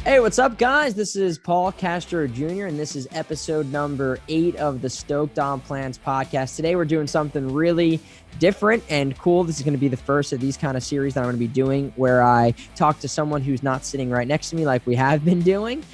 Hey, what's up, guys? This is Paul Castro Jr., and this is episode number 8 of the StokedOnPlants podcast. Today, we're doing something really different and cool. This is going to be the first of these kind of series that I'm going to be doing where I talk to someone who's not sitting right next to me like we have been doing.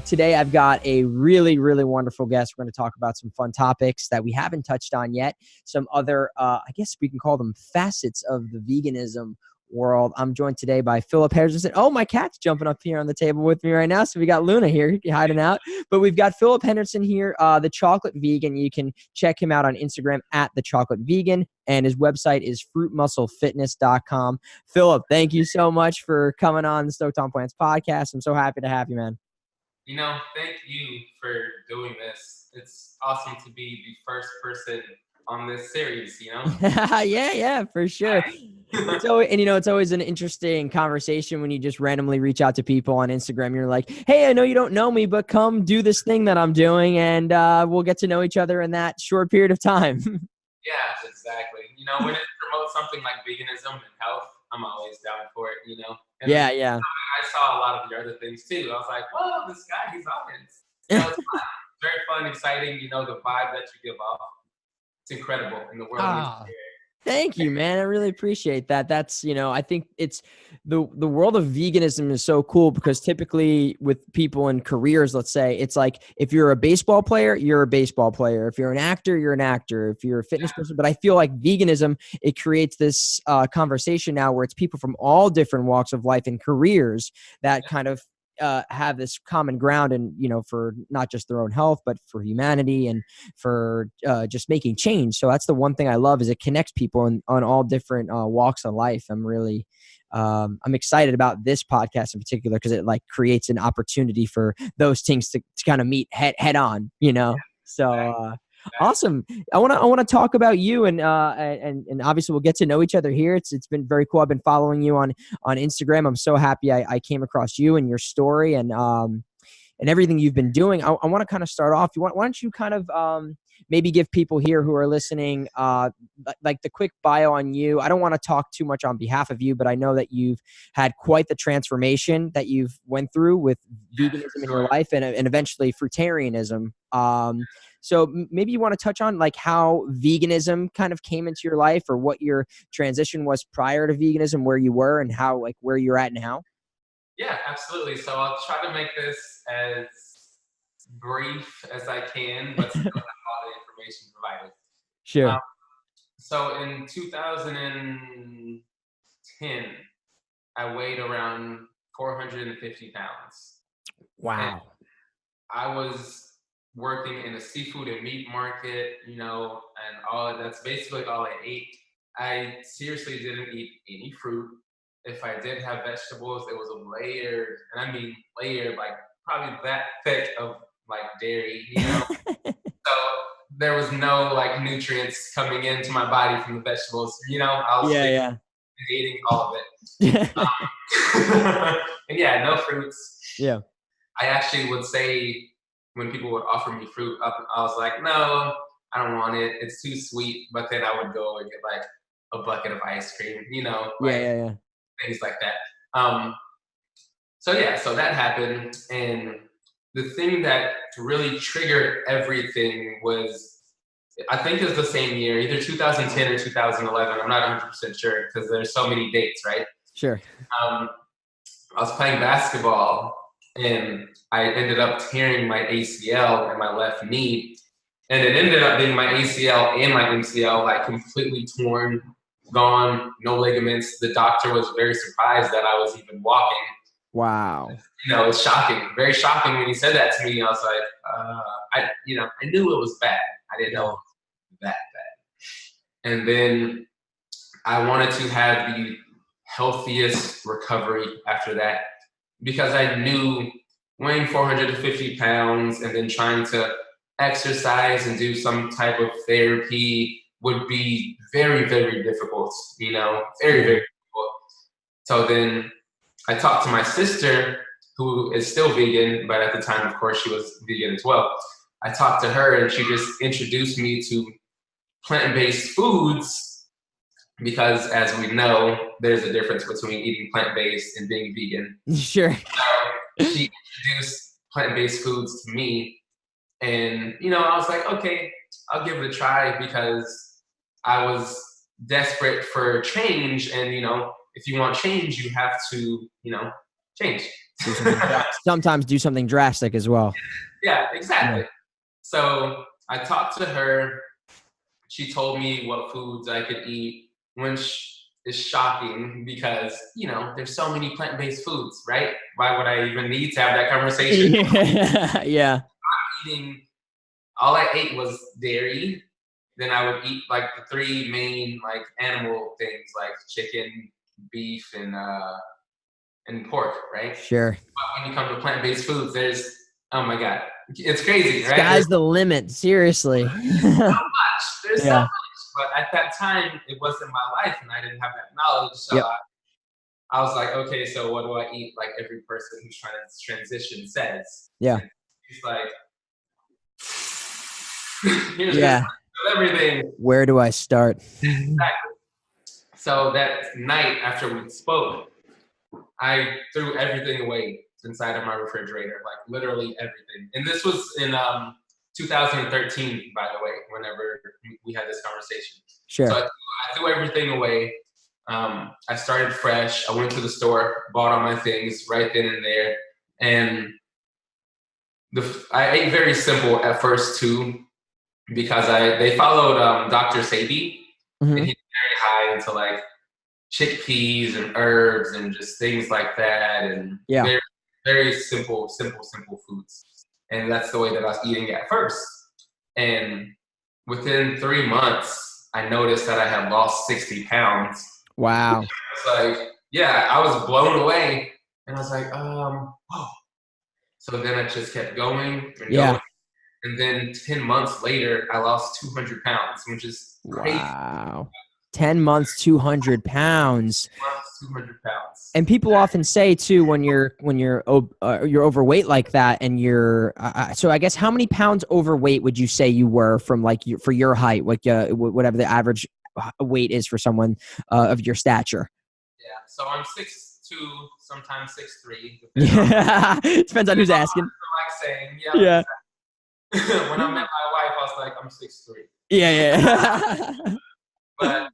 Today, I've got a really, really wonderful guest. We're going to talk about some fun topics that we haven't touched on yet. Some other, I guess we can call them facets of the veganism world. I'm joined today by Phillip Henderson. Oh, my cat's jumping up here on the table with me right now. So we got Luna here hiding out. But we've got Phillip Henderson here, the chocolate vegan. You can check him out on Instagram at the chocolate vegan. And his website is fruitmusclefitness.com. Phillip, thank you so much for coming on the Stoked on Plants podcast. I'm so happy to have you, man. Thank you for doing this. It's awesome to be the first person on this series, Yeah, for sure. It's always an interesting conversation when you just randomly reach out to people on Instagram. You're like, hey, I know you don't know me, but come do this thing that I'm doing, and we'll get to know each other in that short period of time. Yeah, exactly. When it promotes something like veganism and health, I'm always down for it, And Yeah. I saw a lot of the other things too. I was like, whoa, this guy, he's on it. It's fun. Very fun, exciting, the vibe that you give off. It's incredible in the world. Thank you, man. I really appreciate that. That's, I think it's the world of veganism is so cool because typically with people in careers, let's say, it's like if you're a baseball player, you're a baseball player. If you're an actor, you're an actor. If you're a fitness person, but I feel like veganism, it creates this conversation now where it's people from all different walks of life and careers that kind of have this common ground and, for not just their own health, but for humanity and for just making change. So that's the one thing I love is it connects people on all different walks of life. I'm excited about this podcast in particular because it like creates an opportunity for those things to kind of meet head on, So awesome. I want to talk about you and obviously we'll get to know each other here. It's been very cool. I've been following you on Instagram. I'm so happy I came across you and your story and everything you've been doing. I want to kind of start off. Why don't you kind of maybe give people here who are listening like the quick bio on you. I don't want to talk too much on behalf of you, but I know that you've had quite the transformation that you've went through with veganism in your life and eventually fruitarianism. So maybe you want to touch on like how veganism kind of came into your life or what your transition was prior to veganism, where you were and how like where you're at now. Yeah, absolutely. So I'll try to make this as brief as I can, but still have all the information provided. Sure. So in 2010, I weighed around 450 pounds. Wow. And I was working in a seafood and meat market, and that's basically all I ate. I seriously didn't eat any fruit. If I did have vegetables, it was layered, and I mean layered, like probably that thick of like dairy, So there was no like nutrients coming into my body from the vegetables, I was eating all of it. And yeah, no fruits. Yeah. I actually would say when people would offer me fruit, I was like, no, I don't want it. It's too sweet. But then I would go and get like a bucket of ice cream, things like that. So that happened. And the thing that really triggered everything was, I think it was the same year, either 2010 or 2011. I'm not 100% sure because there's so many dates, right? Sure. I was playing basketball and I ended up tearing my ACL in my left knee. And it ended up being my ACL and my MCL, like completely torn, gone, no ligaments. The doctor was very surprised that I was even walking. Wow. It's shocking, very shocking when he said that to me. I was like, I knew it was bad. I didn't know it was that bad. And then I wanted to have the healthiest recovery after that because I knew weighing 450 pounds and then trying to exercise and do some type of therapy would be very, very difficult, very, very difficult. So then I talked to my sister, who is still vegan, but at the time, of course, she was vegan as well. I talked to her and she just introduced me to plant-based foods because, as we know, there's a difference between eating plant-based and being vegan. Sure. she introduced plant-based foods to me. And, I was like, okay, I'll give it a try because I was desperate for change. And, if you want change, you have to, change. Do something sometimes do something drastic as well. Yeah, exactly. Yeah. So I talked to her. She told me what foods I could eat, which is shocking because, there's so many plant-based foods, right? Why would I even need to have that conversation? Yeah. I'm eating, all I ate was dairy. Then I would eat like the three main like animal things like chicken, beef, and pork, right? Sure. But when you come to plant-based foods, there's, oh my God, it's crazy, right? Sky's the limit, seriously. There's so much. There's so much. But at that time, it wasn't my life, and I didn't have that knowledge. So I was like, okay, so what do I eat? Like every person who's trying to transition says. Yeah. And he's like, here's everything. Where do I start? Exactly. So that night after we spoke, I threw everything away inside of my refrigerator, like literally everything. And this was in 2013, by the way, whenever we had this conversation. Sure. So I threw everything away. I started fresh. I went to the store, bought all my things right then and there. And I ate very simple at first too, because they followed Dr. Sabi, and he's very high into like chickpeas and herbs and just things like that, and very, very simple foods. And that's the way that I was eating at first. And within 3 months, I noticed that I had lost 60 pounds. Wow. It's like, I was blown away. And I was like, oh. So then I just kept going and going. And then 10 months later, I lost 200 pounds, which is crazy. Wow. 10 months, 200 pounds. 200 pounds. And people often say too, when you're overweight like that, and you're so I guess how many pounds overweight would you say you were from like for your height, like whatever the average weight is for someone of your stature? Yeah, so I'm 6'2", sometimes 6'3". Yeah, depends on who's asking. Like saying, when I met my wife, I was like, I'm 6'3". Yeah. But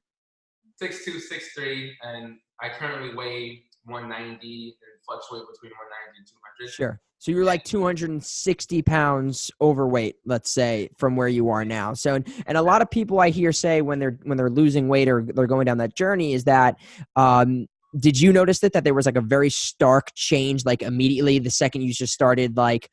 6'2", 6'3", and I currently weigh 190 and fluctuate between 190 and 200. Sure. So you're like 260 pounds overweight, let's say, from where you are now. So, and a lot of people I hear say when they're losing weight or they're going down that journey is that, did you notice that there was like a very stark change, like immediately the second you just started like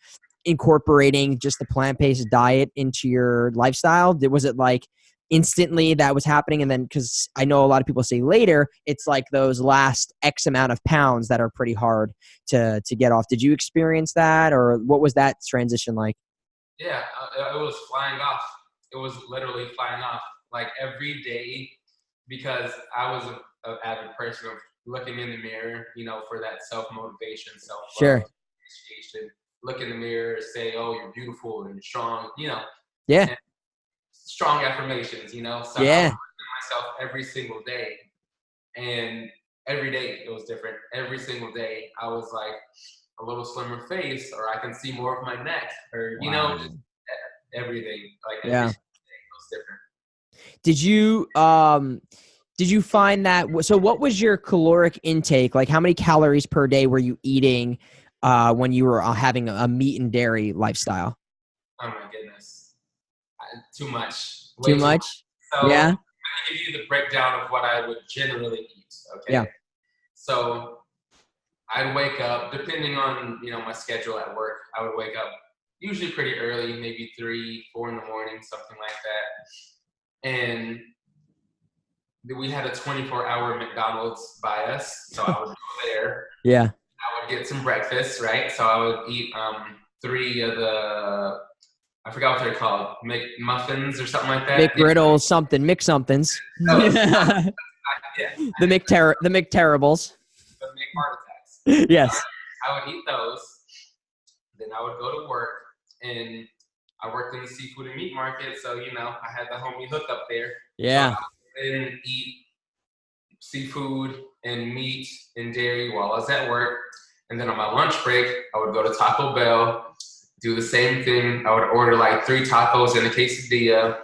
incorporating just the plant-based diet into your lifestyle? Was it like instantly that was happening? And then, because I know a lot of people say later, it's like those last X amount of pounds that are pretty hard to get off. Did you experience that, or what was that transition like? Yeah, it was flying off. It was literally flying off like every day, because I was an avid person of looking in the mirror, for that self-motivation, self-love, appreciation. Look in the mirror, say, oh, you're beautiful and strong, Yeah. And strong affirmations, So I was looking at myself every single day, and every day it was different. Every single day I was like a little slimmer face, or I can see more of my neck, or just everything. Like every single day it was different. Did you find that? So what was your caloric intake? Like how many calories per day were you eating when you were having a meat and dairy lifestyle? Oh my goodness. Too much. Too much? So I'm going to give you the breakdown of what I would generally eat. Okay. Yeah. So I'd wake up, depending on, my schedule at work, I would wake up usually pretty early, maybe 3, 4 in the morning, something like that. And we had a 24-hour McDonald's by us. So I would go there. Yeah. I would get some breakfast, right? So I would eat 3 of the, I forgot what they're called, McMuffins or something like that. McGriddles, something, McSomethings. The McTerribles. The McHeart attacks. Yes. I would eat those. Then I would go to work, and I worked in the seafood and meat market. So, I had the homie hook up there. Yeah. So I would eat seafood and meat and dairy while I was at work. And then on my lunch break, I would go to Taco Bell, do the same thing. I would order like 3 tacos and a quesadilla,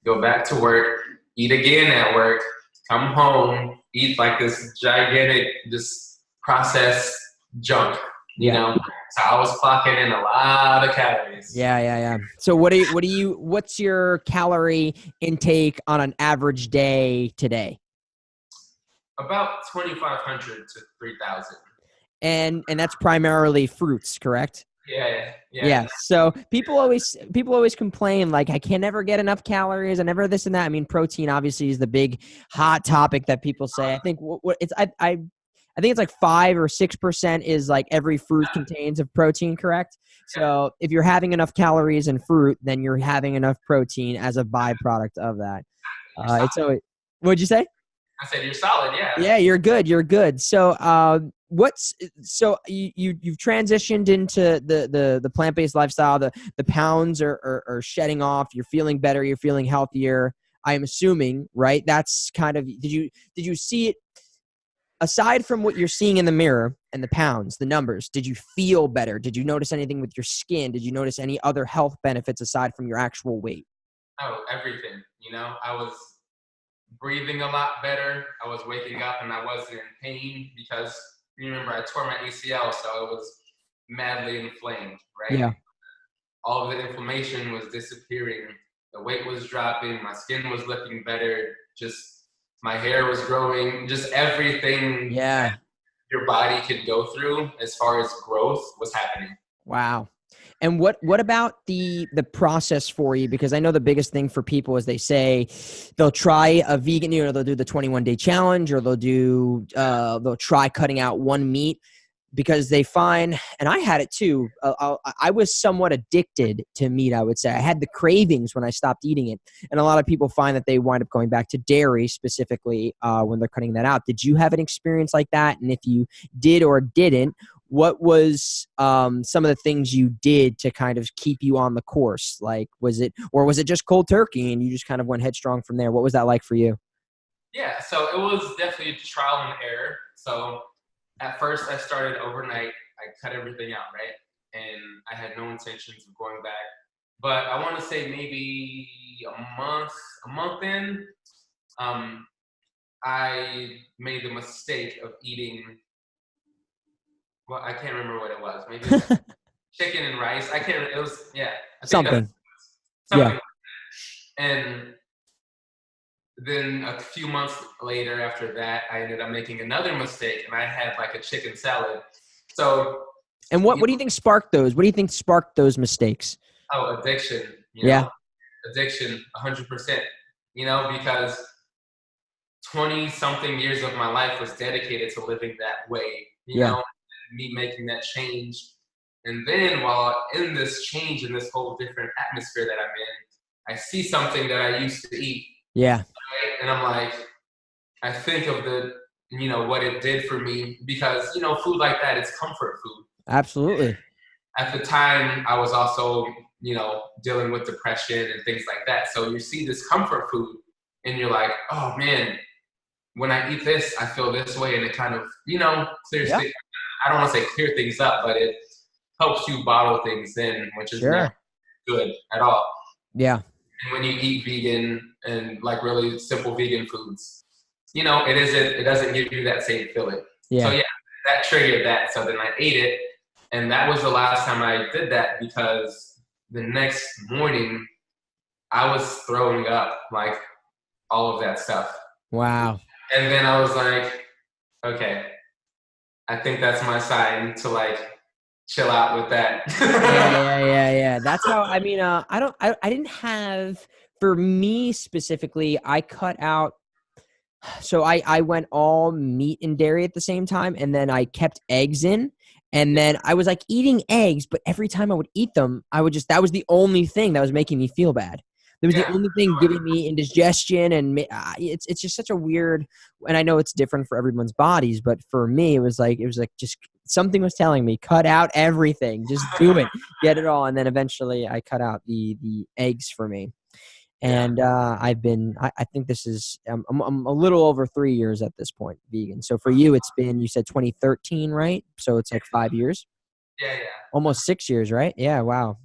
go back to work, eat again at work, come home, eat like this gigantic, just processed junk, you know? So I was clocking in a lot of calories. Yeah. So what's your calorie intake on an average day today? About 2,500 to 3,000. And that's primarily fruits, correct? Yeah. So people always complain like I can never get enough calories. I never this and that. I mean, protein obviously is the big hot topic that people say. I think what it's I think it's like 5 or 6% is like every fruit contains of protein, correct? So if you're having enough calories in fruit, then you're having enough protein as a byproduct of that. It's always, what'd you say? I said you're solid, yeah. Yeah, you're good. So you've transitioned into the plant-based lifestyle. The pounds are shedding off. You're feeling better. You're feeling healthier. I am assuming, right? That's kind of did you see it aside from what you're seeing in the mirror and the pounds, the numbers? Did you feel better? Did you notice anything with your skin? Did you notice any other health benefits aside from your actual weight? Oh, everything. I was breathing a lot better. I was waking up and I wasn't in pain because remember I tore my ACL, so it was madly inflamed, right? Yeah. All of the inflammation was disappearing. The weight was dropping. My skin was looking better. Just my hair was growing. Just everything that your body could go through as far as growth was happening. Wow. And what about the process for you? Because I know the biggest thing for people is they say they'll try a vegan, they'll do the 21-day challenge, or they'll try cutting out one meat because they find, and I had it too. I was somewhat addicted to meat, I would say. I had the cravings when I stopped eating it. And a lot of people find that they wind up going back to dairy specifically when they're cutting that out. Did you have an experience like that? And if you did or didn't, what was some of the things you did to kind of keep you on the course? Like, was it just cold turkey and you just kind of went headstrong from there? What was that like for you? Yeah, so it was definitely trial and error. So at first I started overnight. I cut everything out, right? And I had no intentions of going back. But I want to say maybe a month in, I made the mistake of eating, well, I can't remember what it was. Maybe it was like chicken and rice. I can't, it was, yeah. I think Something. something Yeah. like that. And then a few months later after that, I ended up making another mistake and I had like a chicken salad. So. And what do you think sparked those? What do you think sparked those mistakes? Oh, addiction. Addiction, 100%. Because 20 something years of my life was dedicated to living that way, me making that change. And then while in this change, in this whole different atmosphere that I'm in, I see something that I used to eat. Yeah. Right? And I'm like, I think of what it did for me because, food like that, it's comfort food. Absolutely. At the time, I was also, dealing with depression and things like that. So you see this comfort food and you're like, oh man, when I eat this, I feel this way. And it kind of, clears things. I don't want to say clear things up, but it helps you bottle things in, which is not good at all. Yeah. And when you eat vegan and like really simple vegan foods, it doesn't give you that same feeling. Yeah. So yeah, that triggered that. So then I ate it. And that was the last time I did that because the next morning I was throwing up like all of that stuff. Wow. And then I was like, okay, I think that's my sign to like chill out with that. Yeah. That's how, I mean, I didn't have, for me specifically, I cut out, so I went all meat and dairy at the same time. And then I kept eggs in. And then I was like eating eggs, but every time I would eat them, that was the only thing that was making me feel bad. It was the only thing giving me indigestion, and it's just such a weird. And I know it's different for everyone's bodies, but for me, it was like just something was telling me, cut out everything, just do it, get it all. And then eventually, I cut out the eggs for me. Yeah. And I think this is, I'm a little over 3 years at this point vegan. So for you, it's been, you said 2013, right? So it's like 5 years, Yeah, yeah. almost 6 years, right? Yeah. Wow.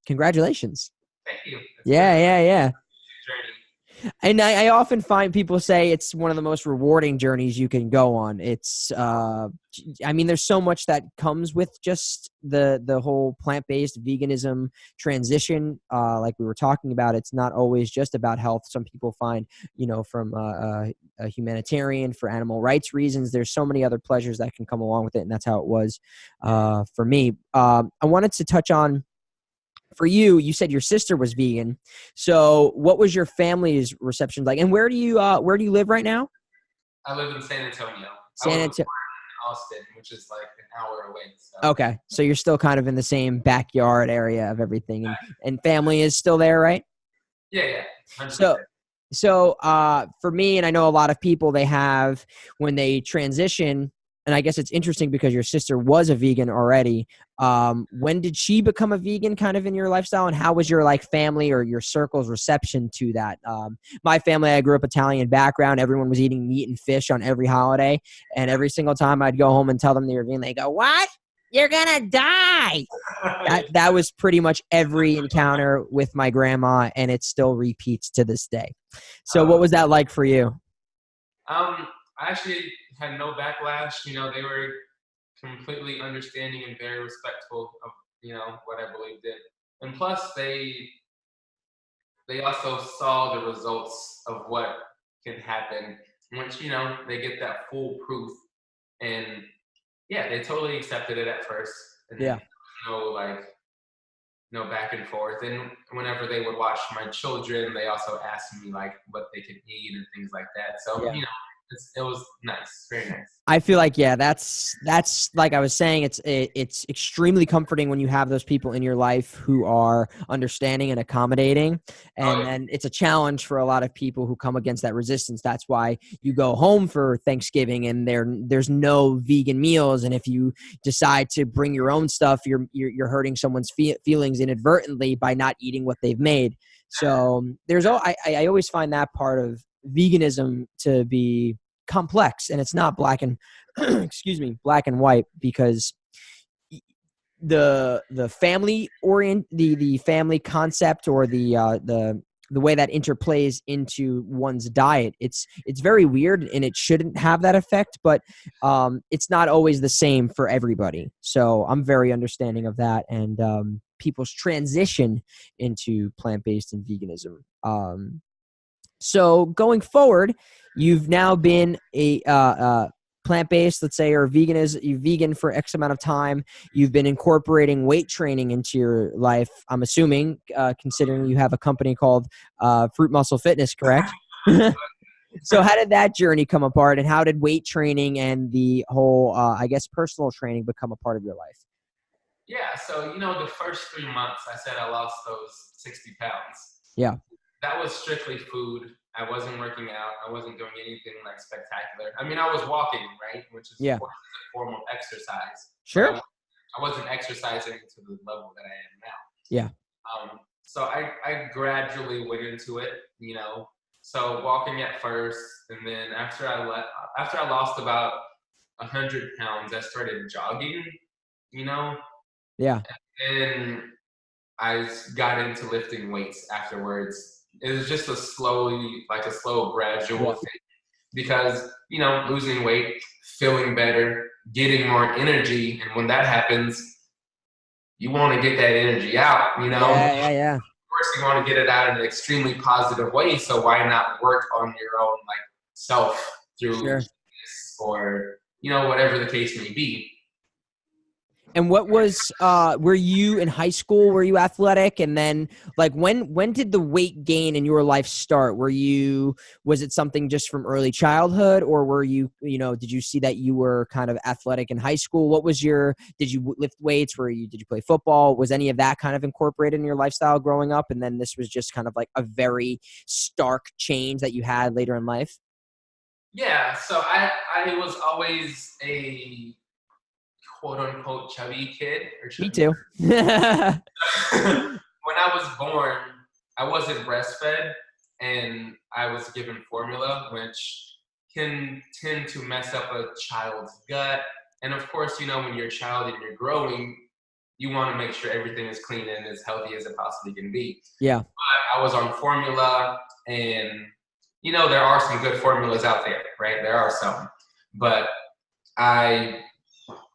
Congratulations. Thank you. It's been Yeah. a Yeah. Yeah. journey. And I often find people say it's one of the most rewarding journeys you can go on. It's, I mean, there's so much that comes with just the whole plant-based veganism transition. Like we were talking about, it's not always just about health. Some people find, from a humanitarian, for animal rights reasons, there's so many other pleasures that can come along with it. And that's how it was for me. I wanted to touch on, for you, you said your sister was vegan. So what was your family's reception like? And where do you live right now? I live in San Antonio. I San was born Antonio. in Austin, which is like an hour away. So Okay. So you're still kind of in the same backyard area of everything, and family is still there, right? yeah, yeah, 100%. So, for me, and I know a lot of people, they have, when they transition, and I guess it's interesting because your sister was a vegan already. When did she become a vegan kind of in your lifestyle, and how was your like family or your circle's reception to that? My family, I grew up Italian background. Everyone was eating meat and fish on every holiday. And every single time I'd go home and tell them they were vegan, they go, "What? You're going to die." That was pretty much every encounter with my grandma, and it still repeats to this day. So what um, was that like for you? I actually had no backlash. They were completely understanding and very respectful of what I believed in, and plus they also saw the results of what can happen once they get that full proof. And yeah, they totally accepted it at first, and Yeah. no like no back and forth. And whenever they would watch my children, they also asked me like what they could eat and things like that. So Yeah. it was nice, very nice. I feel like, yeah, that's like I was saying, it's extremely comforting when you have those people in your life who are understanding and accommodating. Oh And yeah, then it's a challenge for a lot of people who come against that resistance. That's why you go home for Thanksgiving and there's no vegan meals. And if you decide to bring your own stuff, you're hurting someone's feelings inadvertently by not eating what they've made. So I always find that part of veganism to be complex, and it's not black and excuse me, black and white, because the family the family concept, or the way that interplays into one's diet, it's very weird, and it shouldn't have that effect, but it's not always the same for everybody. So I'm very understanding of that, and people's transition into plant-based and veganism. So going forward, you've now been a plant-based, let's say, or you're vegan for X amount of time. You've been incorporating weight training into your life, I'm assuming, considering you have a company called Fruit Muscle Fitness, correct? So how did that journey come apart, and how did weight training and the whole, I guess, personal training become a part of your life? yeah. So the first 3 months, I said I lost those 60 pounds. Yeah. That was strictly food. I wasn't working out. I wasn't doing anything like spectacular. I mean, I was walking, right, which is Yeah. of course a form of exercise, but Sure. I wasn't exercising to the level that I am now. Yeah. So I gradually went into it, So walking at first, and then after I lost about 100 pounds, I started jogging, you know, Yeah. and I got into lifting weights afterwards. It was just a slow, gradual Yeah. thing because, losing weight, feeling better, getting more energy. And when that happens, you want to get that energy out. Yeah. Yeah. Yeah. Of course, you want to get it out in an extremely positive way. So why not work on your own like self through Sure. fitness or, whatever the case may be. And what was were you in high school? Were you athletic? And then like when did the weight gain in your life start? Was it something just from early childhood, or were did you see that you were kind of athletic in high school? Did you lift weights? Did you play football? Was any of that kind of incorporated in your lifestyle growing up? And then this was just kind of like a very stark change that you had later in life? Yeah, so I was always a quote unquote chubby kid or Me chubby. too. When I was born, I wasn't breastfed, and I was given formula, which can tend to mess up a child's gut. And of course, when you're a child and you're growing, you want to make sure everything is clean and as healthy as it possibly can be. Yeah. But I was on formula, and there are some good formulas out there, right? There are some, but I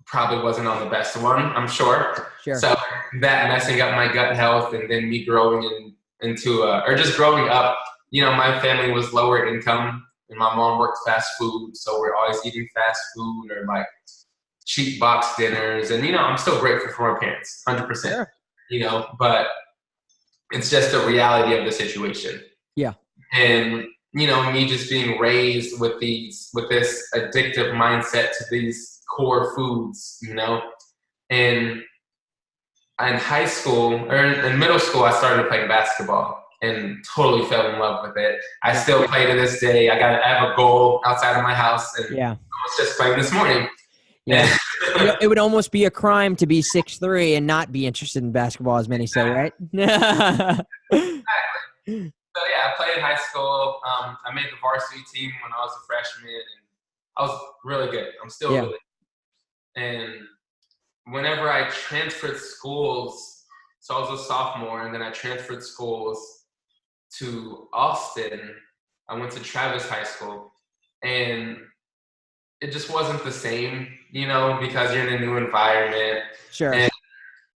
probably wasn't on the best one, I'm sure. Sure. So that messing up my gut health, and then me growing or just growing up, my family was lower income, and my mom worked fast food, so we're always eating fast food or like cheap box dinners. And I'm still grateful for my parents, 100%. Sure. But it's just the reality of the situation. Yeah. And me just being raised with this addictive mindset to these core foods, and in high school or in middle school, I started playing basketball and totally fell in love with it. I still play to this day. I have a goal outside of my house, and I was just playing this morning. Yeah. It would almost be a crime to be 6'3" and not be interested in basketball, as many say, right? Exactly. So yeah, I played in high school. I made the varsity team when I was a freshman, and I was really good. I'm still really good. And whenever I transferred schools, so I was a sophomore, and then I transferred schools to Austin. I went to Travis High School, and it just wasn't the same, because you're in a new environment. Sure. And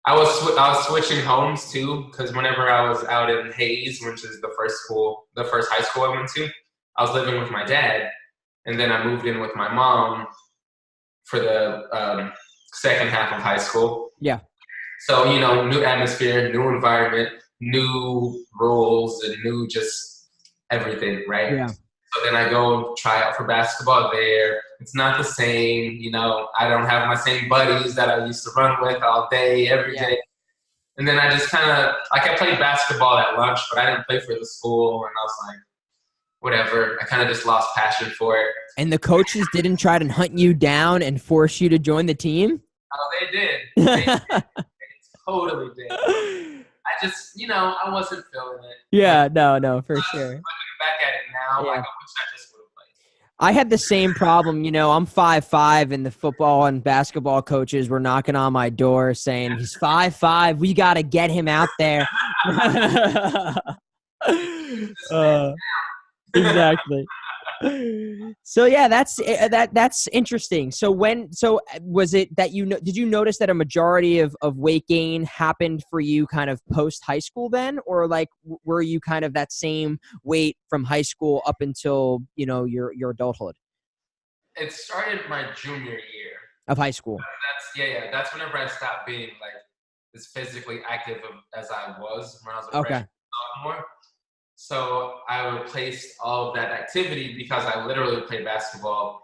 I was switching homes too, because whenever I was out in Hayes, which is the first high school I went to, I was living with my dad, and then I moved in with my mom for the second half of high school. Yeah. So new atmosphere, new environment, new rules, and new just everything, right? Yeah. So then I go try out for basketball there. It's not the same, I don't have my same buddies that I used to run with all day, every day. And then I just kind of, I played basketball at lunch, but I didn't play for the school. And I was like, whatever. I kind of just lost passion for it. And the coaches didn't try to hunt you down and force you to join the team? Oh, they did. They totally did. I just, I wasn't feeling it. Yeah, no, for sure. Looking back at it now, I wish I just would have played. I had the same problem. I'm 5'5", and the football and basketball coaches were knocking on my door saying, he's 5'5", we got to get him out there. Exactly. So yeah, that's interesting. So was it that did you notice that a majority of weight gain happened for you kind of post high school then, or like were you kind of that same weight from high school up until your adulthood? It started my junior year of high school. That's whenever I stopped being like as physically active as I was when I was a freshman, sophomore. So I replaced all of that activity because I literally played basketball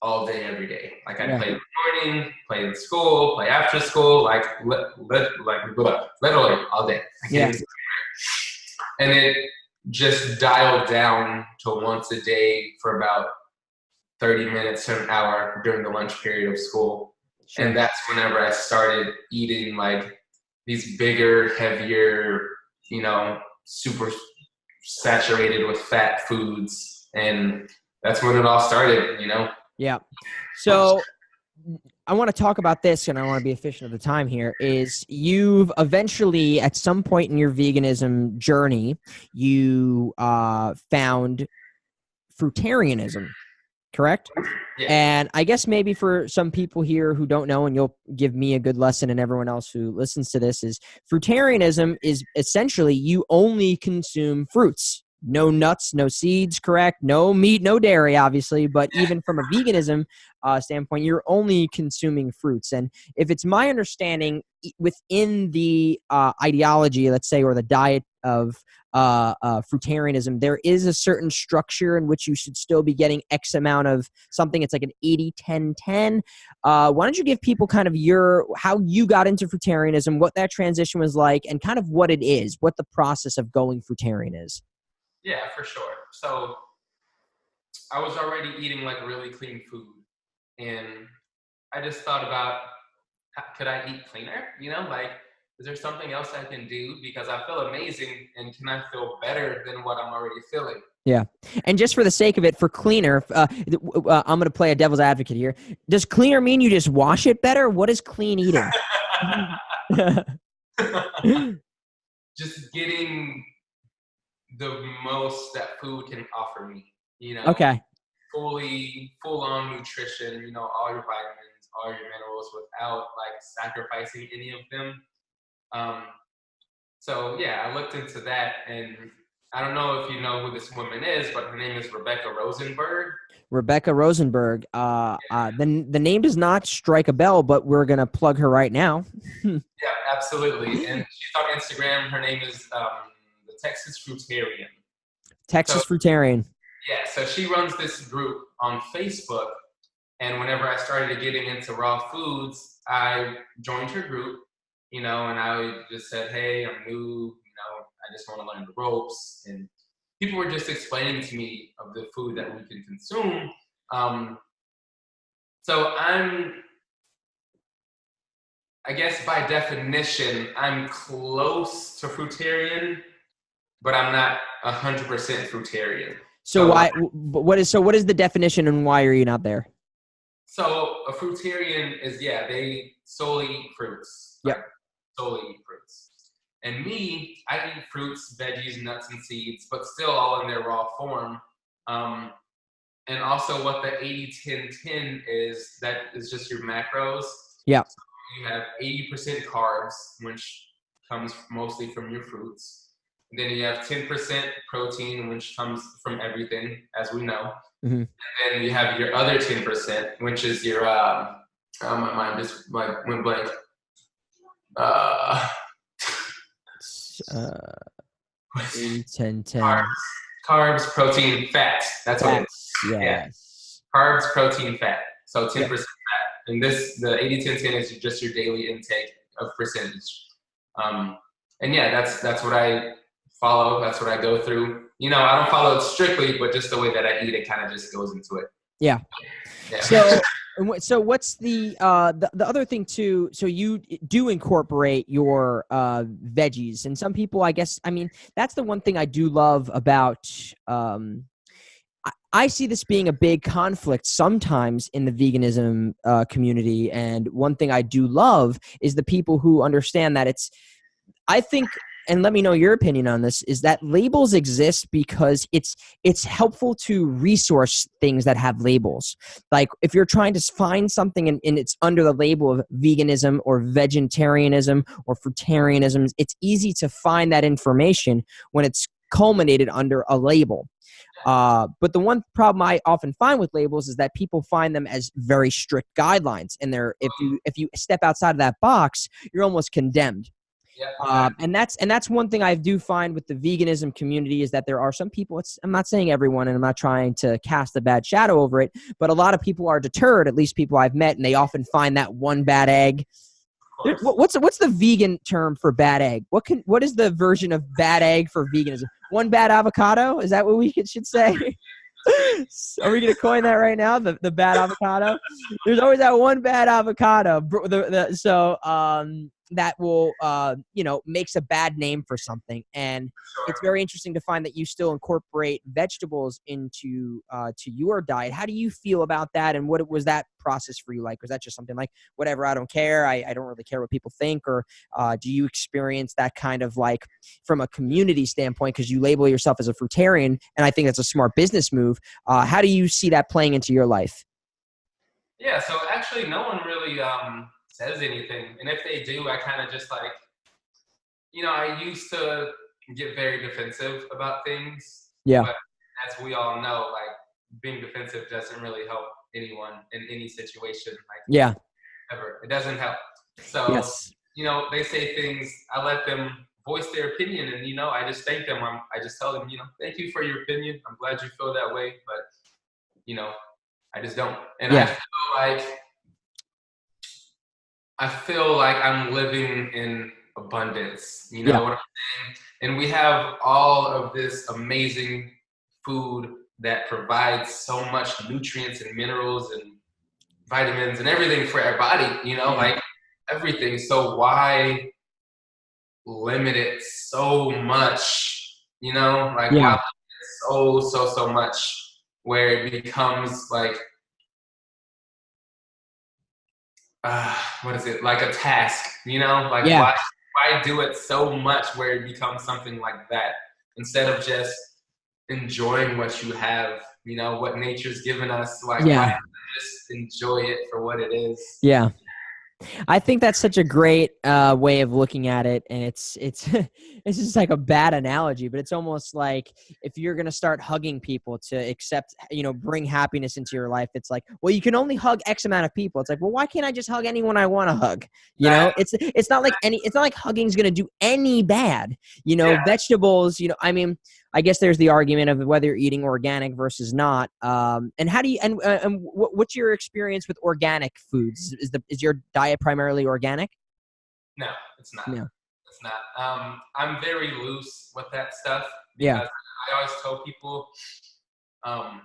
all day, every day. Like I play in the morning, play in school, play after school, like literally all day. And it just dialed down to once a day for about 30 minutes to an hour during the lunch period of school. Sure. And that's whenever I started eating like these bigger, heavier, super saturated with fat foods, and that's when it all started. Yeah. So I want to talk about this, and I want to be efficient of the time here, is you've eventually at some point in your veganism journey, you found fruitarianism, correct? Yeah. And I guess maybe for some people here who don't know, and you'll give me a good lesson and everyone else who listens to this, is fruitarianism is essentially you only consume fruits. No nuts, no seeds, correct? No meat, no dairy, obviously. But even from a veganism standpoint, you're only consuming fruits. And if it's my understanding, within the ideology, let's say, or the diet of fruitarianism, there is a certain structure in which you should still be getting X amount of something. It's like an 80-10-10. Why don't you give people kind of how you got into fruitarianism, what that transition was like, and kind of what it is, what the process of going fruitarian is? Yeah, for sure. So I was already eating like really clean food, and I just thought about, could I eat cleaner? Like is there something else I can do? Because I feel amazing, and can I feel better than what I'm already feeling? Yeah. And just for the sake of it, for cleaner, I'm going to play a devil's advocate here. Does cleaner mean you just wash it better? What is clean eating? Just getting the most that food can offer me, Okay. full on nutrition, all your vitamins, all your minerals without like sacrificing any of them. Um, so yeah, I looked into that, and I don't know if you know who this woman is, but her name is Rebecca Rosenberg. Rebecca Rosenberg. The name does not strike a bell, but we're going to plug her right now. Yeah, absolutely. And she's on Instagram. Her name is the Texas Fruitarian. Texas Fruitarian. Yeah, so she runs this group on Facebook, and whenever I started getting into raw foods, I joined her group, and I just said, hey, I'm new, I just want to learn the ropes. And people were just explaining to me of the food that we can consume. So I guess by definition, I'm close to fruitarian, but I'm not 100% fruitarian. So what is the definition and why are you not there? So a fruitarian is, they solely eat fruits. Yep. Like, solely eat fruits. And me, I eat fruits, veggies, nuts, and seeds, but still all in their raw form. And also what the 80-10-10 is, that is just your macros. Yeah. So you have 80% carbs, which comes mostly from your fruits. And then you have 10% protein, which comes from everything, as we know. Mm-hmm. And then you have your other 10%, which is your, my mind just like went blank. 10. Carbs, protein, fat. That's what it is. Yes. Yeah. Carbs, protein, fat. So 10% fat. And the 80-10-10 is just your daily intake of percentage. And yeah, that's what I follow. That's what I go through. I don't follow it strictly, but just the way that I eat it kind of just goes into it. Yeah. So what's the other thing too? So you do incorporate your veggies, and some people, I guess, that's the one thing I do love about. I see this being a big conflict sometimes in the veganism community, and one thing I do love is the people who understand that I think, and let me know your opinion on this, is that labels exist because it's helpful to resource things that have labels. Like if you're trying to find something and it's under the label of veganism or vegetarianism or fruitarianism, it's easy to find that information when it's culminated under a label. But the one problem I often find with labels is that people find them as very strict guidelines, and if you step outside of that box, you're almost condemned. And that's one thing I do find with the veganism community is that there are some people, I'm not saying everyone, and I'm not trying to cast a bad shadow over it, but a lot of people are deterred, at least people I've met, and they often find that one bad egg. What's the vegan term for bad egg? What is the version of bad egg for veganism? One bad avocado? Is that what we should say? Are we going to coin that right now? The bad avocado? There's always that one bad avocado. That will, makes a bad name for something. And it's very interesting to find that you still incorporate vegetables into to your diet. How do you feel about that? And what was that process for you like? Was that just something like, whatever, I don't care, I don't really care what people think? Or do you experience that kind of like from a community standpoint, because you label yourself as a fruitarian, and I think that's a smart business move. How do you see that playing into your life? Yeah, so actually no one really says anything. And if they do, I kind of just like, I used to get very defensive about things. Yeah. But as we all know, like being defensive doesn't really help anyone in any situation. Like, ever. It doesn't help. So, yes. They say things, I let them voice their opinion, and, I just thank them. I just tell them, thank you for your opinion. I'm glad you feel that way, but, I just don't. And I feel like I'm living in abundance. You know what I'm saying? And we have all of this amazing food that provides so much nutrients and minerals and vitamins and everything for our body, like everything. So why limit it so much, like Yeah. I'll limit it so much where it becomes like, what is it? Like a task, like Yeah. why do it so much where it becomes something like that instead of just enjoying what you have, what nature's given us. Like, why Yeah. not just enjoy it for what it is? Yeah. I think that's such a great way of looking at it, and it's it's just like a bad analogy, but it's almost like if you're gonna start hugging people to accept, bring happiness into your life, it's like, well, you can only hug X amount of people. It's like, well, why can't I just hug anyone I want to hug? That, It's not like hugging's gonna do any bad. yeah, Vegetables. I mean, I guess there's the argument of whether you're eating organic versus not. And how do you and what's your experience with organic foods? Is your diet primarily organic? no, it's not. No. It's not. I'm very loose with that stuff Yeah. because I always tell people, um,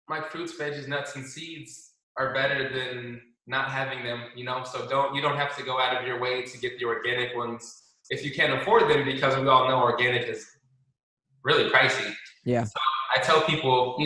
like fruits, veggies, nuts, and seeds are better than not having them. So you don't have to go out of your way to get the organic ones if you can't afford them, because we all know organic is really pricey. Yeah. So I tell people,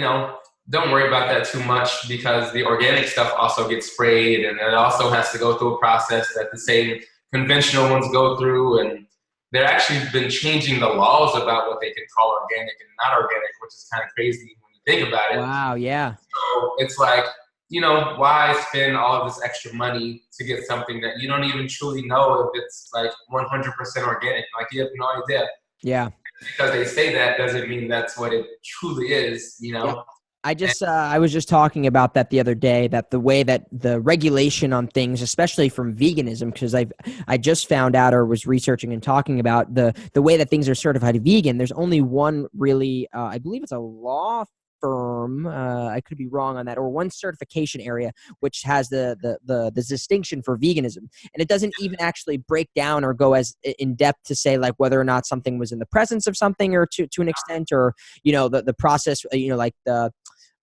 don't worry about that too much because the organic stuff also gets sprayed and it also has to go through a process that the same conventional ones go through. And they're actually been changing the laws about what they can call organic and not organic, which is kind of crazy when you think about it. Wow. Yeah. So it's like, why spend all of this extra money to get something that you don't even truly know if it's like 100% organic? Like, you have no idea. Yeah. Because they say that doesn't mean that's what it truly is. Yep. I And just I was just talking about that the other day, that the way that the regulation on things, especially from veganism, because I just found out or was researching and talking about the way that things are certified vegan. There's only one really, I believe it's a law firm. I could be wrong on that, or one certification area which has the distinction for veganism, and it doesn't even actually break down or go as in depth to say like whether or not something was in the presence of something, or to an extent, or the process, like the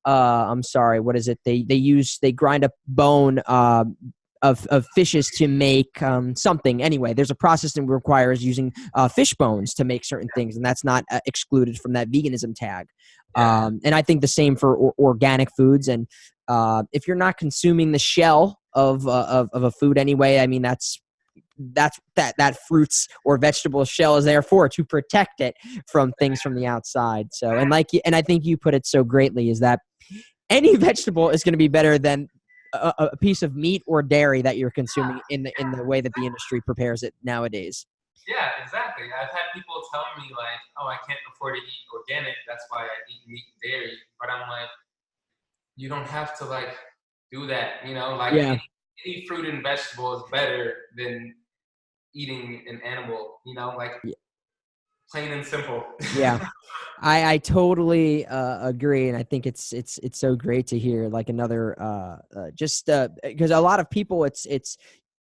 I'm sorry, what is it? They grind up bone of fishes to make something. Anyway, there's a process that requires using fish bones to make certain things, and that's not excluded from that veganism tag. yeah, And I think the same for organic foods. And if you're not consuming the shell of a food anyway, I mean that fruits or vegetable shell is there for, to protect it from things from the outside. So, and I think you put it so greatly, is that any vegetable is going to be better than a piece of meat or dairy that you're consuming in the way that the industry prepares it nowadays. yeah, exactly. I've had people tell me like, "Oh, I can't afford to eat organic. That's why I eat meat and dairy." But I'm like, you don't have to like do that. Like Yeah. any fruit and vegetable is better than eating an animal. Like plain and simple. Yeah. I totally agree, and I think it's so great to hear like another just because a lot of people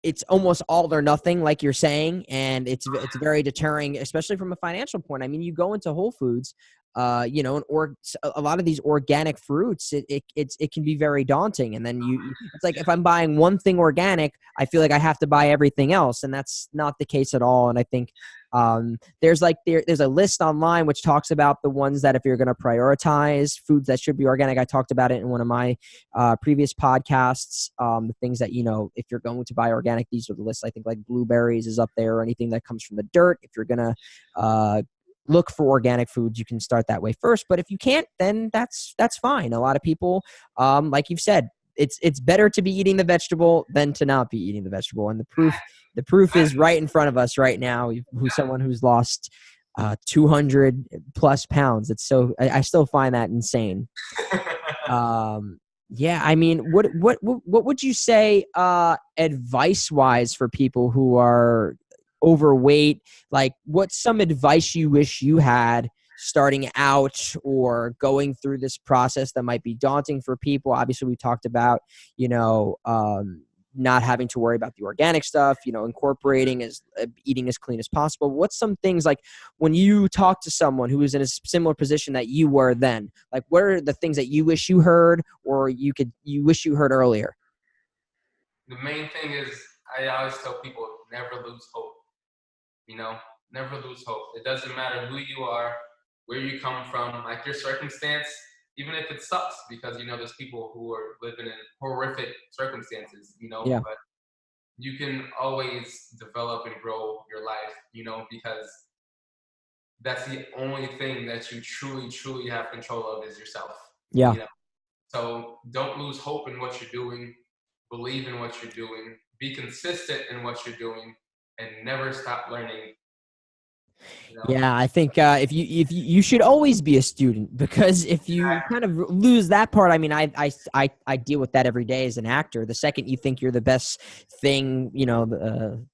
it's almost all or nothing, like you're saying, and it's very deterring, especially from a financial point. I mean, you go into Whole Foods, or a lot of these organic fruits, it can be very daunting, and then it's like if I'm buying one thing organic, I feel like I have to buy everything else, and that's not the case at all. And I think there's a list online which talks about the ones that if you're going to prioritize foods that should be organic. I talked about it in one of my previous podcasts. The things that, if you're going to buy organic, these are the lists. I think like blueberries is up there, or anything that comes from the dirt. If you're going to look for organic foods, you can start that way first. But if you can't, then that's fine. A lot of people, like you've said, it's better to be eating the vegetable than to not be eating the vegetable. And the proof is right in front of us right now. Someone who's lost 200 plus pounds. I still find that insane. Yeah, I mean, what would you say advice wise for people who are overweight? Like, what's some advice you wish you had starting out or going through this process that might be daunting for people? Obviously, we talked about, not having to worry about the organic stuff, incorporating as eating as clean as possible. What's some things like when you talk to someone who is in a similar position that you were then, like what are the things that you wish you heard, or you wish you heard earlier? The main thing is I always tell people never lose hope. you know, never lose hope. It doesn't matter who you are, where you come from, like your circumstance, even if it sucks, because, you know, there's people who are living in horrific circumstances, you know, Yeah. but you can always develop and grow your life, you know, because that's the only thing that you truly, truly have control of is yourself, Yeah. you know. So don't lose hope in what you're doing. Believe in what you're doing. Be consistent in what you're doing, and never stop learning. You know, Yeah, I think if you should always be a student, because if you kind of lose that part, I mean, I deal with that every day as an actor. The second you think you're the best thing, the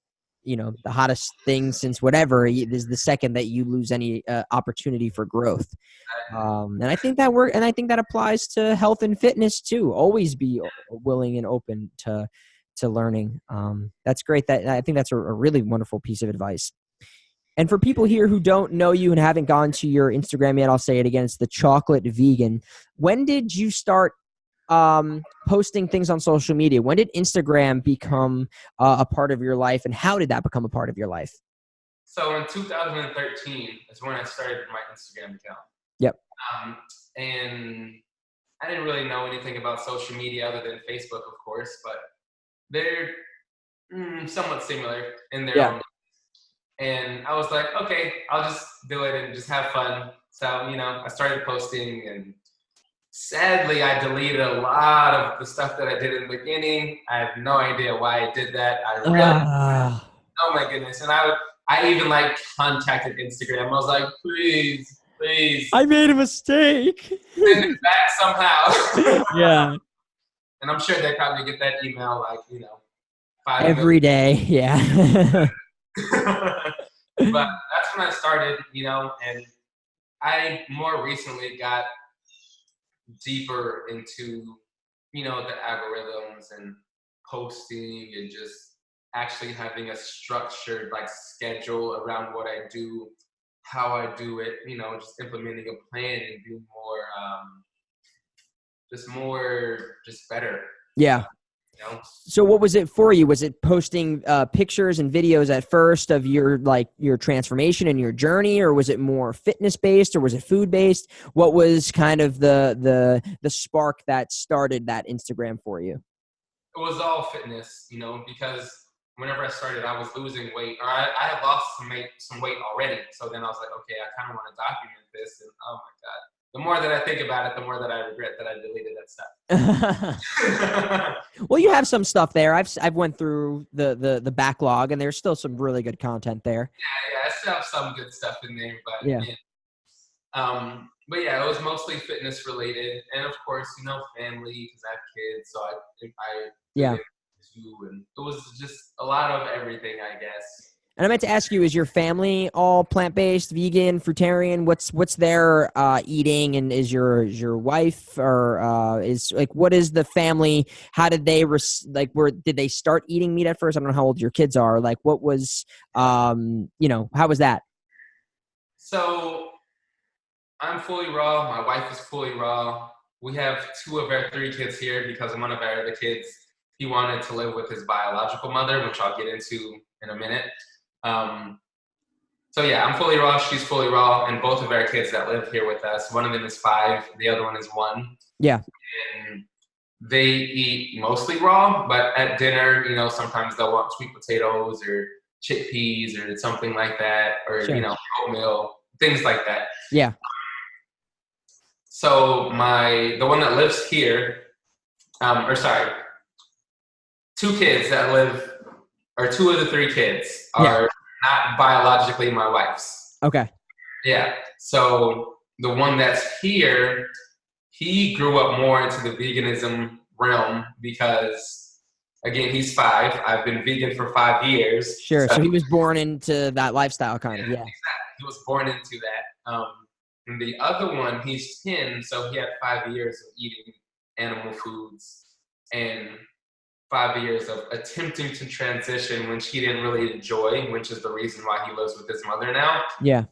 hottest thing since whatever, is the second that you lose any opportunity for growth. And I think that and I think that applies to health and fitness too. Always be willing and open to learning. That's great. I think that's a really wonderful piece of advice. And for people here who don't know you and haven't gone to your Instagram yet, I'll say it again. It's the Chocolate Vegan. When did you start posting things on social media? When did Instagram become a part of your life, and how did that become a part of your life? so in 2013 is when I started my Instagram account. Yep. And I didn't really know anything about social media other than Facebook, of course, but they're somewhat similar in their Yeah. own. And I was like, okay, I'll just do it and just have fun. So, you know, I started posting, and sadly, I deleted a lot of the stuff that I did in the beginning. I have no idea why I did that. I really, Ah, oh my goodness. And I even like contacted Instagram. I was like, please, please I made a mistake. send it back somehow. Yeah. And I'm sure they probably get that email like, you know, 5 million. Every day. Yeah. But that's when I started, you know, and I more recently got deeper into, you know, the algorithms and posting and just actually having a structured like schedule around what I do, how I do it, you know, just implementing a plan and being just better. Yeah. You know? So what was it for you? Was it posting pictures and videos at first of your transformation and your journey, or was it more fitness based, or was it food based? What was kind of the spark that started that Instagram for you? It was all fitness, you know, because whenever I started, I was losing weight, or I had lost some weight already. So then I was like, okay, I kind of want to document this. And oh my God, the more that I think about it, the more that I regret that I deleted that stuff. Well, you have some stuff there. I've went through the backlog, and there's still some really good content there. Yeah, I still have some good stuff in there, but Yeah. but yeah, it was mostly fitness related, and of course, you know, family, because I have kids, so I Yeah. did it too, and it was just a lot of everything, I guess. And I meant to ask you, is your family all plant-based, vegan, fruitarian? What's their eating, and is your wife, or is like, what is the family? How did they did they start eating meat at first? I don't know how old your kids are. Like, what was how was that? So I'm fully raw. My wife is fully raw. We have 2 of our 3 kids here because one of our other kids, he wanted to live with his biological mother, which I'll get into in a minute. So yeah, I'm fully raw. She's fully raw, and both of our kids that live here with us, one of them is 5, the other one is 1. Yeah. And they eat mostly raw, but at dinner, you know, sometimes they'll want sweet potatoes or chickpeas or something like that, or Sure. you know, oatmeal, things like that. Yeah. So the one that lives here, 2 kids that live, or 2 of the 3 kids are not biologically my wife's. Okay. Yeah. So the one that's here, he grew up more into the veganism realm because, again, he's 5. I've been vegan for 5 years. Sure. So he was born into that lifestyle, kind of. Yeah. Exactly. He was born into that. And the other one, he's 10, so he had 5 years of eating animal foods and 5 years of attempting to transition, which he didn't really enjoy, which is the reason why he lives with his mother now. Yeah.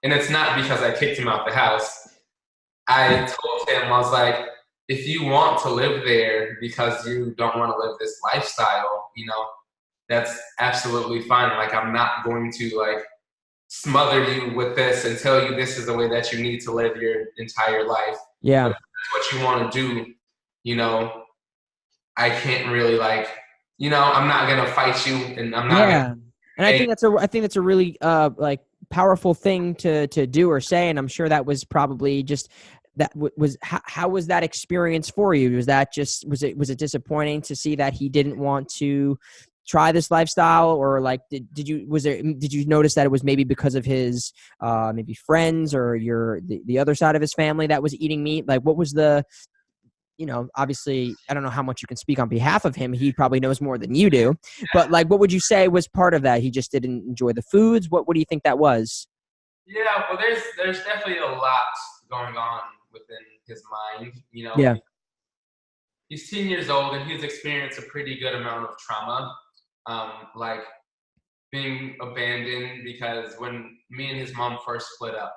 And it's not because I kicked him out the house. I told him, I was like, if you want to live there because you don't want to live this lifestyle, you know, that's absolutely fine. Like, I'm not going to like smother you with this and tell you this is the way that you need to live your entire life. Yeah. But if that's what you want to do, you know, I can't really like, I'm not gonna fight you, and I'm not gonna Yeah. And beg. I think that's a really like powerful thing to do or say, and I'm sure that was probably just that was how was that experience for you? Was that just was it disappointing to see that he didn't want to try this lifestyle, or like did you notice that it was maybe because of his maybe friends or the other side of his family that was eating meat? Like what was the obviously, I don't know how much you can speak on behalf of him. He probably knows more than you do. But like, what would you say was part of that? He just didn't enjoy the foods. What do you think that was? Yeah, well, there's definitely a lot going on within his mind. Yeah. He's 10 years old and he's experienced a pretty good amount of trauma, like being abandoned. Because when me and his mom first split up,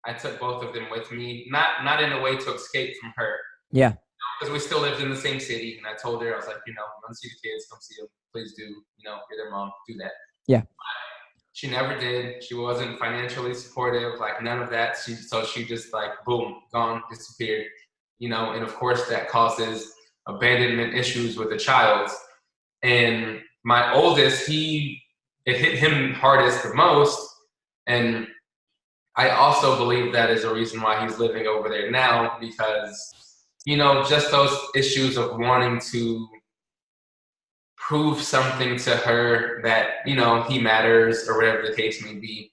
I took both of them with me, not in a way to escape from her, Yeah. because we still lived in the same city. And I told her, I was like, come see the kids, come see them, please do. You're their mom, do that. Yeah. She never did. She wasn't financially supportive, like none of that. So she just like boom, gone, disappeared. And of course that causes abandonment issues with the child. And my oldest, it hit him hardest the most. And I also believe that is a reason why he's living over there now, because just those issues of wanting to prove something to her that he matters, or whatever the case may be.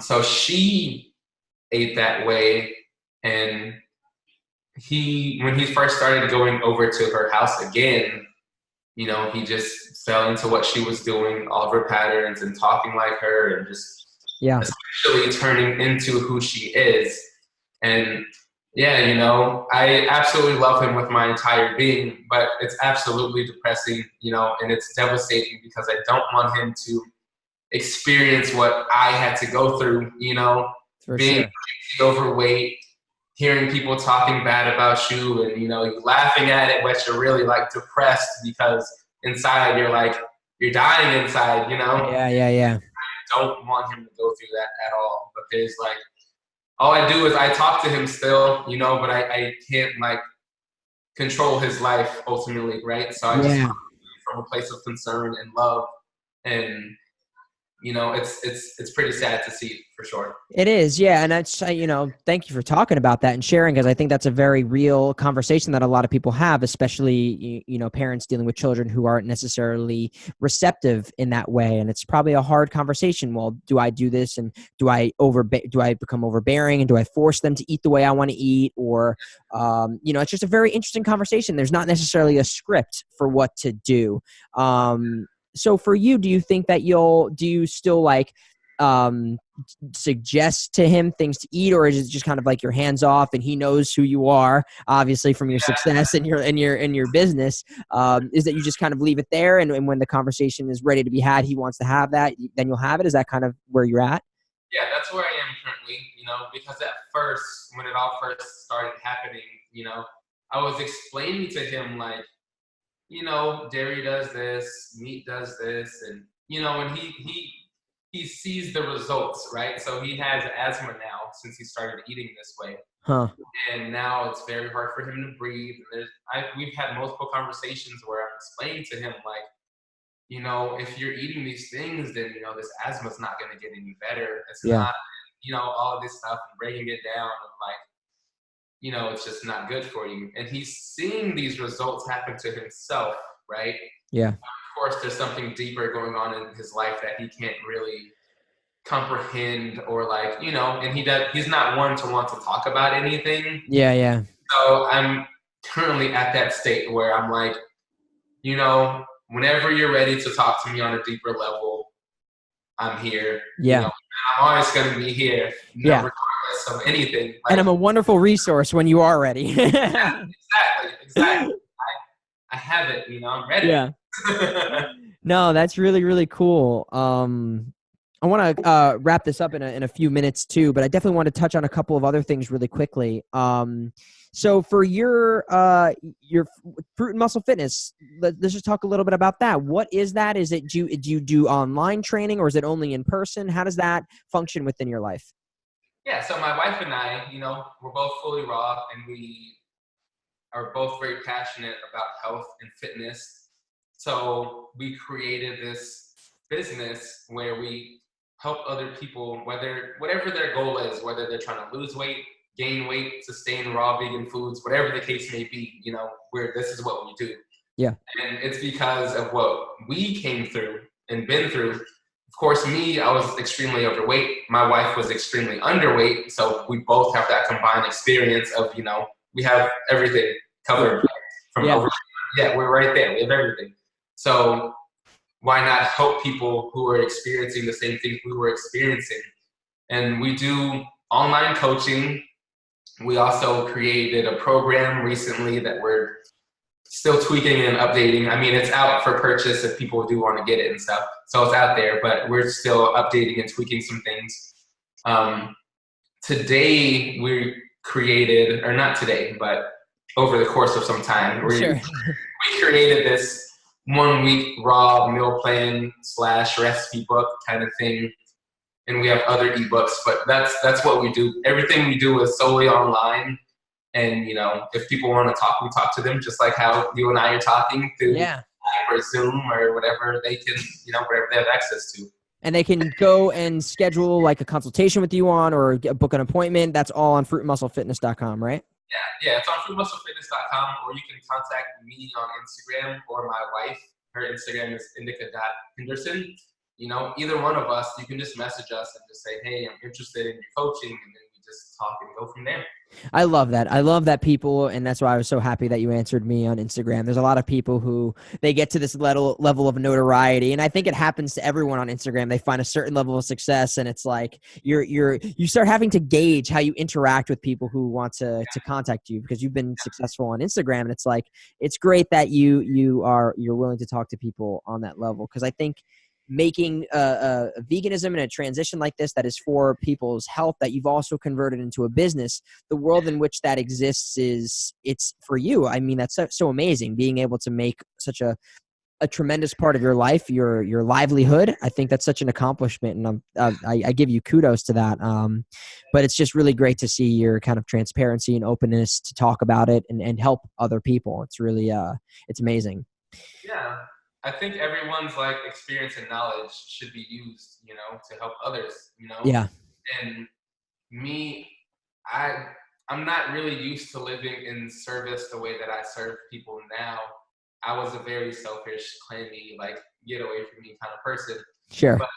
So she ate that way, and when he first started going over to her house again, he just fell into what she was doing, all of her patterns, and talking like her, and just Yeah. essentially turning into who she is. And yeah, I absolutely love him with my entire being, but it's absolutely depressing, and it's devastating, because I don't want him to experience what I had to go through, For being sure. overweight, hearing people talking bad about you, and you laughing at it, but you're really like depressed, because inside you're dying inside. Yeah. Yeah. Yeah. Don't want him to go through that at all, because like all I do is I talk to him still, but I can't like control his life ultimately, right? So I just talk Yeah. to him from a place of concern and love, and it's pretty sad to see, for sure. It is, yeah, and that's thank you for talking about that and sharing, because I think that's a very real conversation that a lot of people have, especially parents dealing with children who aren't necessarily receptive in that way, and it's probably a hard conversation. Well, do I do this, and do I become overbearing, and do I force them to eat the way I want to eat, or it's just a very interesting conversation. There's not necessarily a script for what to do. So for you, do you think that do you still like suggest to him things to eat, or is it just kind of like your hands off and he knows who you are, obviously from your success and your business, is that you just kind of leave it there, and when the conversation is ready to be had, he wants to have that, then you'll have it? Is that kind of where you're at? Yeah, that's where I am currently, because at first, when it all first started happening, I was explaining to him, like, dairy does this, meat does this, and, and he sees the results, right? So he has asthma now since he started eating this way. Huh. And now it's very hard for him to breathe. And we've had multiple conversations where I'm explaining to him, like, if you're eating these things, then, this asthma is not going to get any better. It's Yeah. not, all of this stuff, and breaking it down, and like, it's just not good for you. And he's seeing these results happen to himself, right? Yeah. Of course, there's something deeper going on in his life that he can't really comprehend, or like, and he's not one to want to talk about anything. Yeah. Yeah. So I'm currently at that state where I'm like, whenever you're ready to talk to me on a deeper level, I'm here. Yeah. I'm always going to be here, Yeah. regardless of anything. Like, And I'm a wonderful resource when you are ready. yeah, exactly. I have it. I'm ready. Yeah. No, that's really, really cool. I want to wrap this up in a few minutes too, but I definitely want to touch on a couple of other things really quickly. So for your Fruit and Muscle Fitness, let's just talk a little bit about that. What is that? Is it do you do online training, or is it only in person? How does that function within your life? Yeah, so my wife and I, we're both fully raw, and we are both very passionate about health and fitness. So we created this business where we help other people, whatever their goal is, whether they're trying to lose weight, gain weight, sustain raw vegan foods, whatever the case may be, where this is what we do. Yeah. And it's because of what we came through and been through. Of course, me, I was extremely overweight. My wife was extremely underweight. So we both have that combined experience of, we have everything covered from over. Yeah, we're right there. We have everything. So why not help people who are experiencing the same things we were experiencing? And we do online coaching. We also created a program recently that we're still tweaking and updating. I mean, it's out for purchase if people do want to get it and stuff. So it's out there, but we're still updating and tweaking some things. Today we created, or not today, but over the course of some time, we created this 1 week raw meal plan / recipe book kind of thing. And we have other ebooks, but that's what we do. Everything we do is solely online. And, if people want to talk, we talk to them, just like how you and I are talking through Skype or Zoom or whatever they can, whatever they have access to. And they can go and schedule like a consultation with you on, or book an appointment. That's all on fruitandmusclefitness.com, right? Yeah, it's on fruitandmusclefitness.com, or you can contact me on Instagram, or my wife. Her Instagram is indica.henderson. Either one of us, you can just message us and just say, hey, I'm interested in your coaching, and then we just talk and go from there. I love that. I love that people, and that's why I was so happy that you answered me on Instagram. There's a lot of people who they get to this level of notoriety, and I think it happens to everyone on Instagram. They find a certain level of success, and it's like you start having to gauge how you interact with people who want to contact you, because you've been successful on Instagram, and it's like it's great that you're willing to talk to people on that level, because I think making a veganism and a transition like this that is for people's health, that you've also converted into a business, the world in which that exists it's for you. I mean, that's so amazing, being able to make such a tremendous part of your life, your livelihood. I think that's such an accomplishment, and I give you kudos to that. But it's just really great to see your kind of transparency and openness to talk about it and help other people. It's really it's amazing. Yeah. I think everyone's experience and knowledge should be used, to help others, Yeah. And me, I'm not really used to living in service the way that I serve people now. I was a very selfish, clanny, get away from me kind of person. Sure. But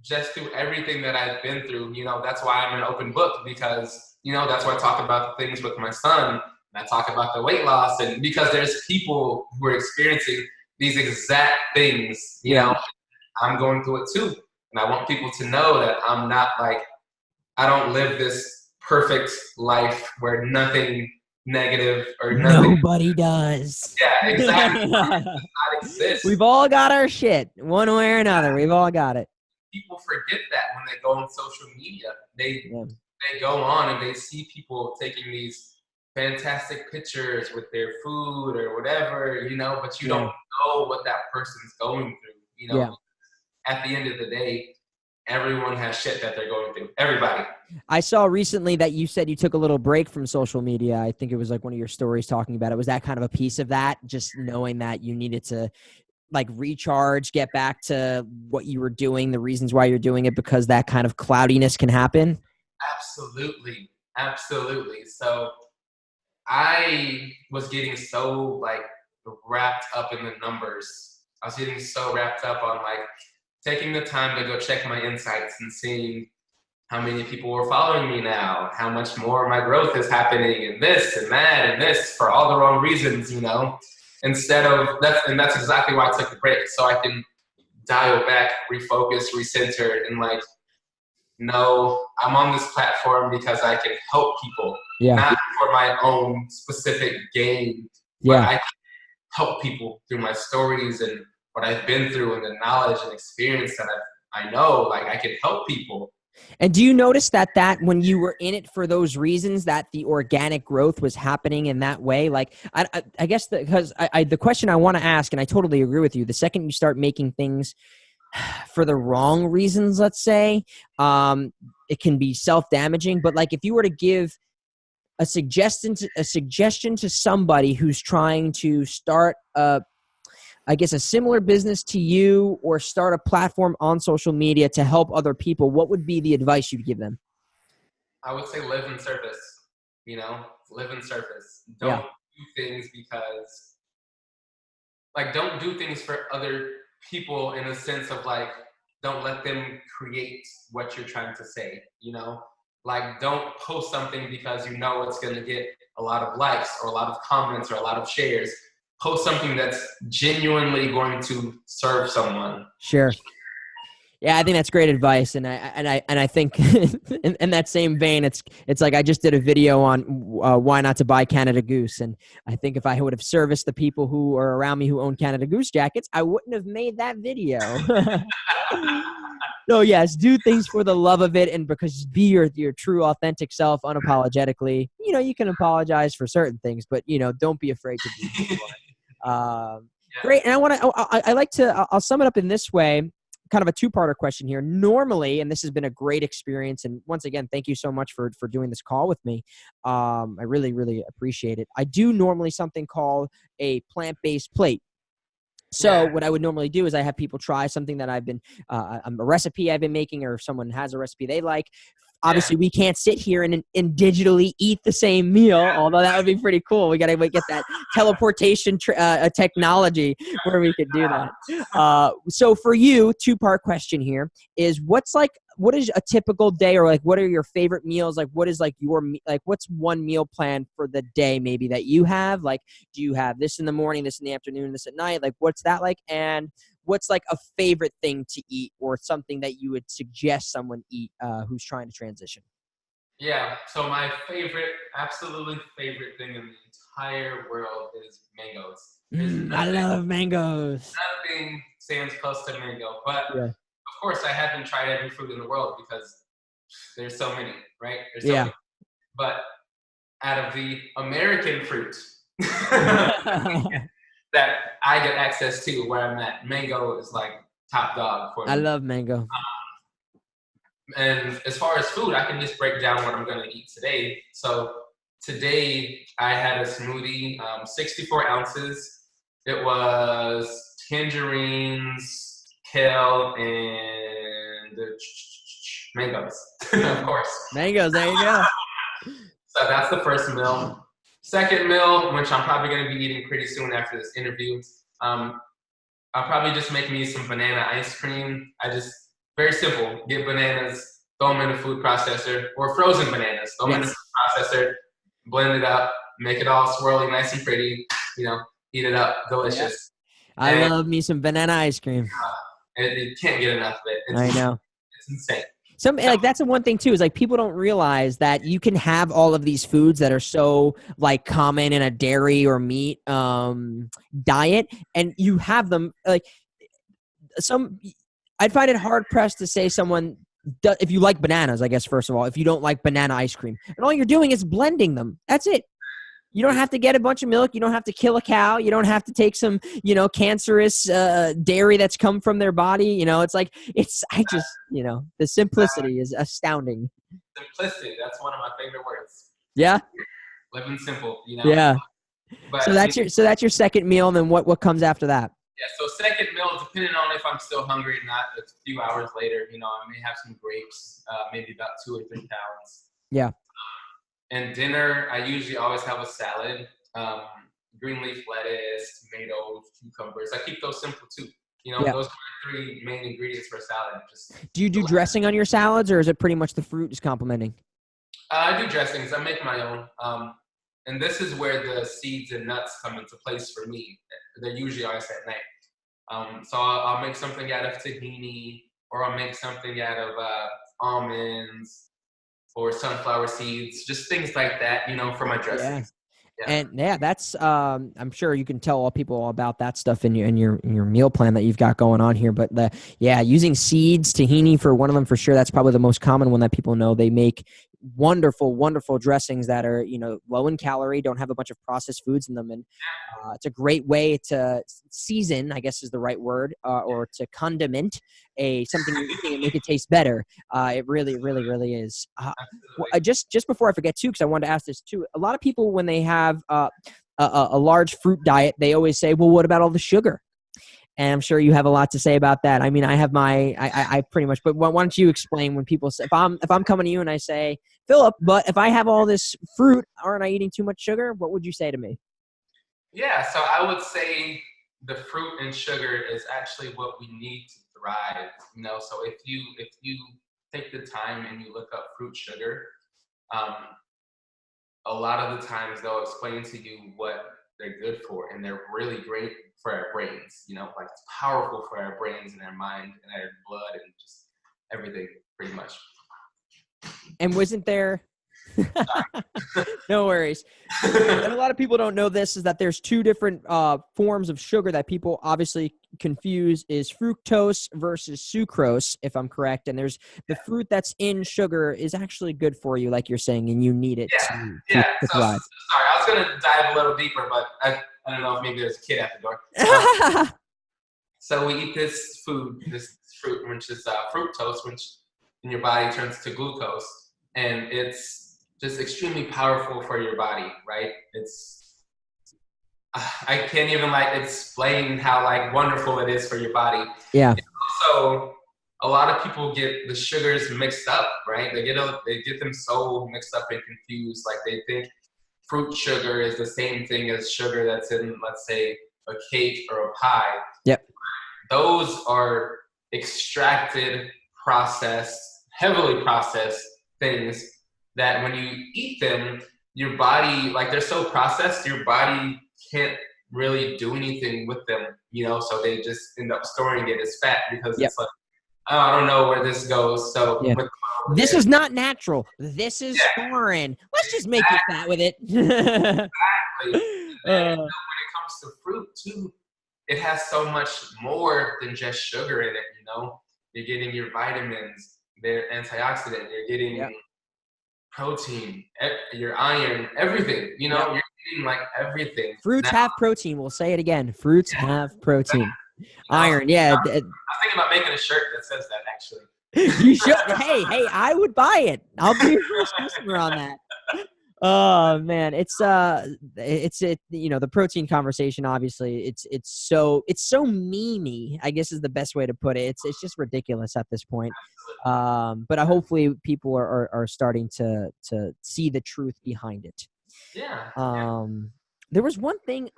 just through everything that I've been through, that's why I'm an open book, because, that's why I talk about the things with my son, and I talk about the weight loss, and because there's people who are experiencing these exact things, I'm going through it too. And I want people to know that I'm not I don't live this perfect life where nothing negative or nothing. Nobody does. Yeah, exactly. It does not exist. We've all got our shit one way or another. We've all got it. People forget that when they go on social media. They go on and they see people taking these fantastic pictures with their food or whatever, but you don't know what that person's going through, At the end of the day, everyone has shit that they're going through. Everybody. I saw recently that you said you took a little break from social media. I think it was one of your stories talking about it. Was that kind of a piece of that, just knowing that you needed to recharge, get back to what you were doing, the reasons why you're doing it, because that kind of cloudiness can happen? Absolutely. So I was getting so wrapped up in the numbers. I was getting so wrapped up on taking the time to go check my insights and seeing how many people were following me now, how much more my growth is happening, and this and that and this, for all the wrong reasons, instead of and that's exactly why I took the break, so I can dial back, refocus, recenter, and no, I'm on this platform because I can help people, not for my own specific gain, but I can help people through my stories and what I've been through and the knowledge and experience that I've I know like I can help people. And do you notice that when you were in it for those reasons, that the organic growth was happening in that way? Like, I guess because the question I want to ask, and I totally agree with you, the second you start making things for the wrong reasons, let's say, it can be self-damaging. But like, if you were to give a suggestion to somebody who's trying to start I guess a similar business to you, or start a platform on social media to help other people, what would be the advice you'd give them? I would say live in service, live in service. Yeah, Don't do things because, like, don't do things for other people in a sense of like, don't let them create what you're trying to say, Like, don't post something because you know it's going to get a lot of likes or a lot of comments or a lot of shares. Post something that's genuinely going to serve someone. sure. Yeah, I think that's great advice, and I think in that same vein, it's like I just did a video on why not to buy Canada Goose, and I think if I would have serviced the people who are around me who own Canada Goose jackets, I wouldn't have made that video. So yes, do things for the love of it, and because be your true, authentic self, unapologetically. You can apologize for certain things, but don't be afraid to be who you are. Great, and I like to. I'll sum it up in this way. Kind of a two-parter question here. Normally, and this has been a great experience, and once again, thank you so much for doing this call with me. I really, really appreciate it. I do normally something called a plant-based plate. So what I would normally do is I have people try something that I've been, a recipe I've been making, or if someone has a recipe they like. Obviously, we can't sit here and digitally eat the same meal, although that would be pretty cool. We got to get that teleportation technology where we could do that. So for you, two-part question here is what is a typical day, or like what are your favorite meals? Like what is like what's one meal plan for the day maybe that you have? Like, do you have this in the morning, this in the afternoon, this at night? Like what's that like? And what's like a favorite thing to eat, or something that you would suggest someone eat who's trying to transition? Yeah, so my absolutely favorite thing in the entire world is mangoes. There's I love mangoes. nothing stands close to mango, but Yeah. of course I haven't tried every fruit in the world because there's so many, right? There's so Yeah. many. But out of the American fruit that I get access to where I'm at, mango is like top dog for I me. love mango. And as far as food, I can just break down what I'm going to eat today. So today I had a smoothie, 64 ounces. It was tangerines, kale, and mangoes, of course. Mangoes, there you go. So that's the first meal. Second meal, which I'm probably going to be eating pretty soon after this interview, I'll probably just make me some banana ice cream. Very simple, get bananas, throw them in a food processor, or frozen bananas, throw them in a food processor, blend it up, make it all swirly, nice and pretty, eat it up, delicious. Yeah. I love me some banana ice cream. You can't get enough of it. I know. It's insane. That's the one thing too, is like people don't realize that you can have all of these foods that are so like common in a dairy or meat diet, and you have them like I'd find it hard pressed to say someone if you like bananas, I guess, first of all, if you don't like banana ice cream, and all you're doing is blending them. That's it. You don't have to get a bunch of milk. You don't have to kill a cow. You don't have to take some, cancerous dairy that's come from their body. The simplicity is astounding. Simplicity, that's one of my favorite words. Yeah. Living simple, Yeah. But, so that's your second meal, and then what comes after that? Yeah, so second meal, depending on if I'm still hungry or not, a few hours later, I may have some grapes, maybe about 2 or 3 pounds. Yeah. And dinner, I usually always have a salad, green leaf lettuce, tomatoes, cucumbers. I keep those simple too. Those are my 3 main ingredients for a salad. Do you do dressing on your salads, or is it pretty much the fruit is complementing? I do dressings. I make my own. And this is where the seeds and nuts come into place for me. They're usually always at night. So I'll make something out of tahini, or I'll make something out of almonds or sunflower seeds, just things like that, for my dressings. Yeah. And yeah, that's I'm sure you can tell all people all about that stuff in your meal plan that you've got going on here. But using seeds, tahini for one of them for sure. That's probably the most common one that people know. They make wonderful, wonderful dressings that are, low in calorie, don't have a bunch of processed foods in them. And it's a great way to season, I guess is the right word, or to condiment something you're eating and make it taste better. It really, really, really is. Just before I forget too, because I wanted to ask this too. A lot of people, when they have a large fruit diet, they always say, "Well, what about all the sugar?" And I'm sure you have a lot to say about that. I mean, I have I pretty much. But why don't you explain when people say, if I'm coming to you and I say, Phillip, but if I have all this fruit, aren't I eating too much sugar? What would you say to me? Yeah, so I would say the fruit and sugar is actually what we need to thrive. So if you take the time and you look up fruit sugar, um, a lot of the times they'll explain to you what they're good for, and they're really great for our brains. Like it's powerful for our brains and our mind and our blood and just everything, pretty much. And wasn't there? No worries. And a lot of people don't know this, is that there's two different forms of sugar that people obviously confuse, is fructose versus sucrose, if I'm correct. And there's the fruit that's in sugar is actually good for you, like you're saying, and you need it to So thrive. sorry, I was gonna dive a little deeper, but I don't know if maybe there's a kid at the door. So we eat this fruit, which is fructose, which in your body turns to glucose, and it's just extremely powerful for your body, right? I can't even explain how wonderful it is for your body. Yeah. And also, a lot of people get the sugars mixed up, right? They get them so mixed up and confused. Like they think fruit sugar is the same thing as sugar that's in, let's say, a cake or a pie. Yep. Those are extracted, processed, heavily processed things that when you eat them, your body, they're so processed, your body can't really do anything with them, so they just end up storing it as fat because it's like, oh, I don't know where this goes. So this is not natural. This is foreign. Let's just make you fat with it. Exactly. And when it comes to fruit too, it has so much more than just sugar in it. You're getting your vitamins, they're antioxidant, you're getting protein, your iron, everything. You're getting everything. Fruits have protein. We'll say it again. Fruits have protein. Iron, yeah. I was thinking about making a shirt that says that, actually. You should. Hey, I would buy it. I'll be your first customer on that. Oh man, it's the protein conversation. Obviously, it's so memey, I guess is the best way to put it. It's just ridiculous at this point. But hopefully people are starting to see the truth behind it. Yeah. There was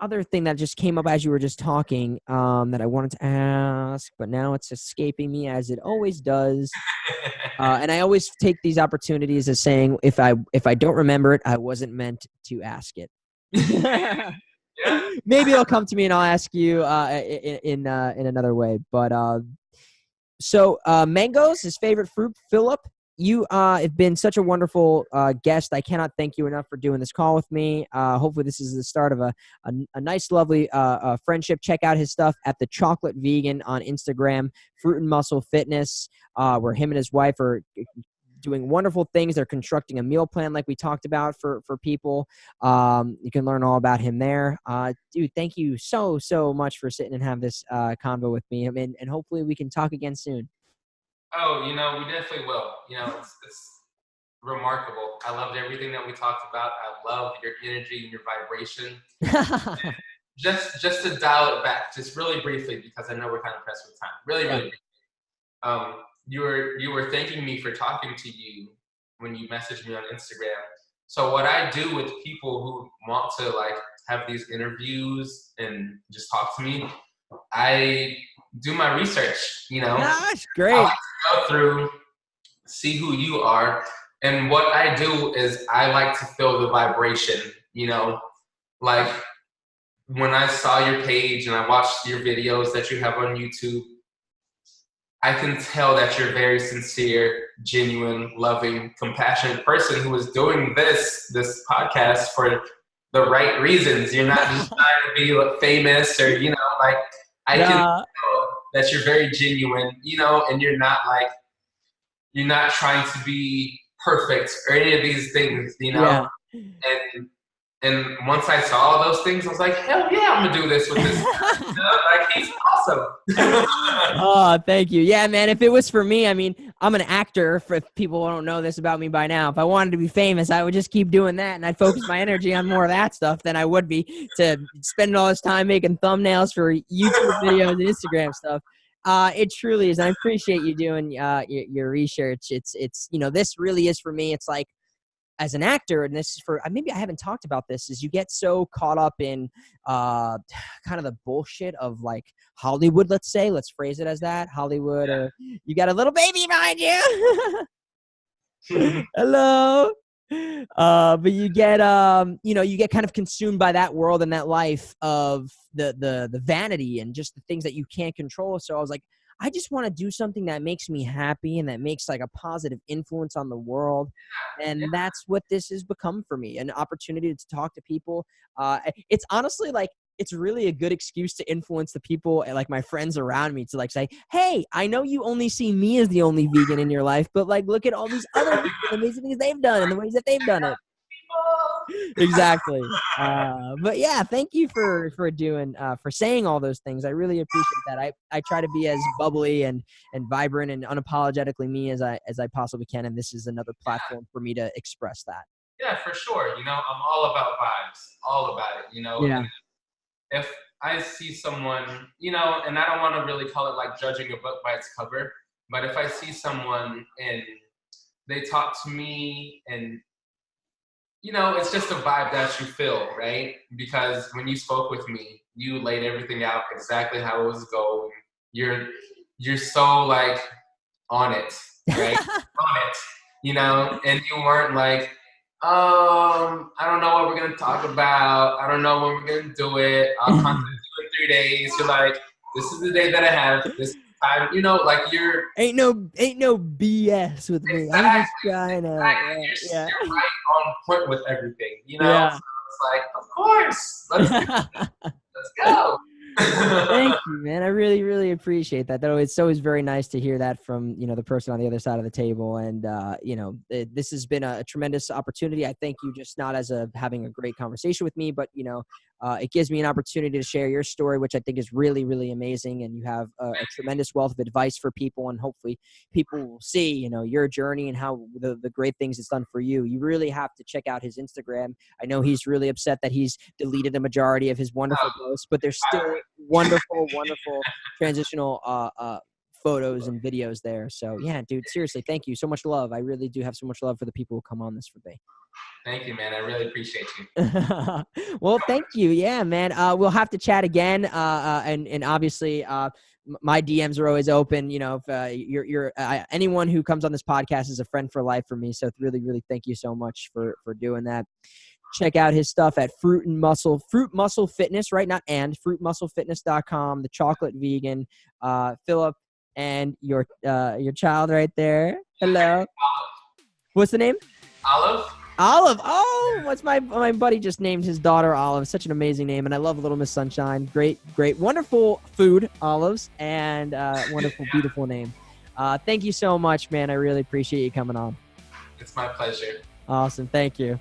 other thing that just came up as you were just talking, that I wanted to ask, but now it's escaping me, as it always does. And I always take these opportunities as saying, if I don't remember it, I wasn't meant to ask it. Maybe it'll come to me and I'll ask you in another way. But so mangoes, his favorite fruit, Phillip. You have been such a wonderful guest. I cannot thank you enough for doing this call with me. Hopefully this is the start of a nice, lovely friendship. Check out his stuff at The Chocolate Vegan on Instagram, Fruit and Muscle Fitness, where him and his wife are doing wonderful things. They're constructing a meal plan like we talked about for people. You can learn all about him there. Dude, thank you so much for sitting and have this convo with me. And hopefully we can talk again soon. Oh, we definitely will. It's remarkable. I loved everything that we talked about. I love your energy and your vibration. just to dial it back, just really briefly, because I know we're kind of pressed with time. Really briefly. You were thanking me for talking to you when you messaged me on Instagram. So what I do with people who want to have these interviews and just talk to me, I do my research. Gosh, great. I like to go through, see who you are, and what I do is I like to feel the vibration. Like when I saw your page and I watched your videos that you have on YouTube, I can tell that you're a very sincere, genuine, loving, compassionate person who is doing this podcast for the right reasons. You're not just trying to be famous or, like, I can tell that you're very genuine, and you're not trying to be perfect or any of these things, Yeah. And once I saw all those things, I was like, hell yeah, I'm gonna do this with this guy. Like, he's awesome. Oh, thank you. Yeah, man. If it was for me, I mean, I'm an actor. For if people don't know this about me by now, if I wanted to be famous, I would just keep doing that, and I'd focus my energy on more of that stuff than I would be to spending all this time making thumbnails for YouTube videos and Instagram stuff. It truly is. And I appreciate you doing your research. It's this really is for me. It's like, as an actor, and this is for maybe I haven't talked about this, is you get so caught up in kind of the bullshit of like Hollywood, let's phrase it as that, Hollywood, or you got a little baby behind you. Hello. But you get you get kind of consumed by that world and that life of the vanity and just the things that you can't control. So I was like, I just want to do something that makes me happy and that makes like a positive influence on the world. And that's what this has become for me, an opportunity to talk to people. It's honestly like, it's really a good excuse to influence the people, like my friends around me, to like say, hey, I know you only see me as the only vegan in your life, but like, look at all these other amazing things they've done and the ways that they've done it. Exactly. But yeah, thank you for doing for saying all those things. I really appreciate that. I try to be as bubbly and vibrant and unapologetically me as I possibly can, and this is another platform for me to express that. Yeah, for sure. I'm all about vibes, all about it. Yeah. If I see someone, and I don't want to really call it like judging a book by its cover, but if I see someone and they talk to me and it's just a vibe that you feel, right? Because when you spoke with me, you laid everything out exactly how it was going. You're so like on it, right? On it, and you weren't like, I don't know what we're gonna talk about. I don't know when we're gonna do it. I'll contact you in 3 days. You're like, this is the day that I have. This time, like you're ain't no BS with me. Exactly, I'm just trying to. exactly. Yeah. You're right on point with everything. Yeah. So it's like, of course, let's go. Thank you, man. I really, really appreciate that. Though it's always very nice to hear that from the person on the other side of the table. And this has been a tremendous opportunity. I thank you, just not as having a great conversation with me, but it gives me an opportunity to share your story, which I think is really, really amazing. And you have a tremendous wealth of advice for people, and hopefully people will see your journey and how the great things it's done for you. You really have to check out his Instagram. I know he's really upset that he's deleted a majority of his wonderful posts, but there's still wonderful transitional photos and videos there. So yeah, dude, seriously, thank you. So much love. I really do have so much love for the people who come on this for me. Thank you, man. I really appreciate you. Well, thank you. Yeah, man. We'll have to chat again. And obviously, my DMs are always open. If you're anyone who comes on this podcast is a friend for life for me. So really, really thank you so much for doing that. Check out his stuff at Fruit Muscle Fitness, right? fruitmusclefitness.com, the chocolate vegan, Phillip, and your child right there. Hello. What's the name? Olive. Oh, what's my buddy just named his daughter Olive. Such an amazing name. And I love Little Miss Sunshine. Great, wonderful food, olives, and wonderful, beautiful name. Thank you so much, man. I really appreciate you coming on. It's my pleasure. Awesome. Thank you.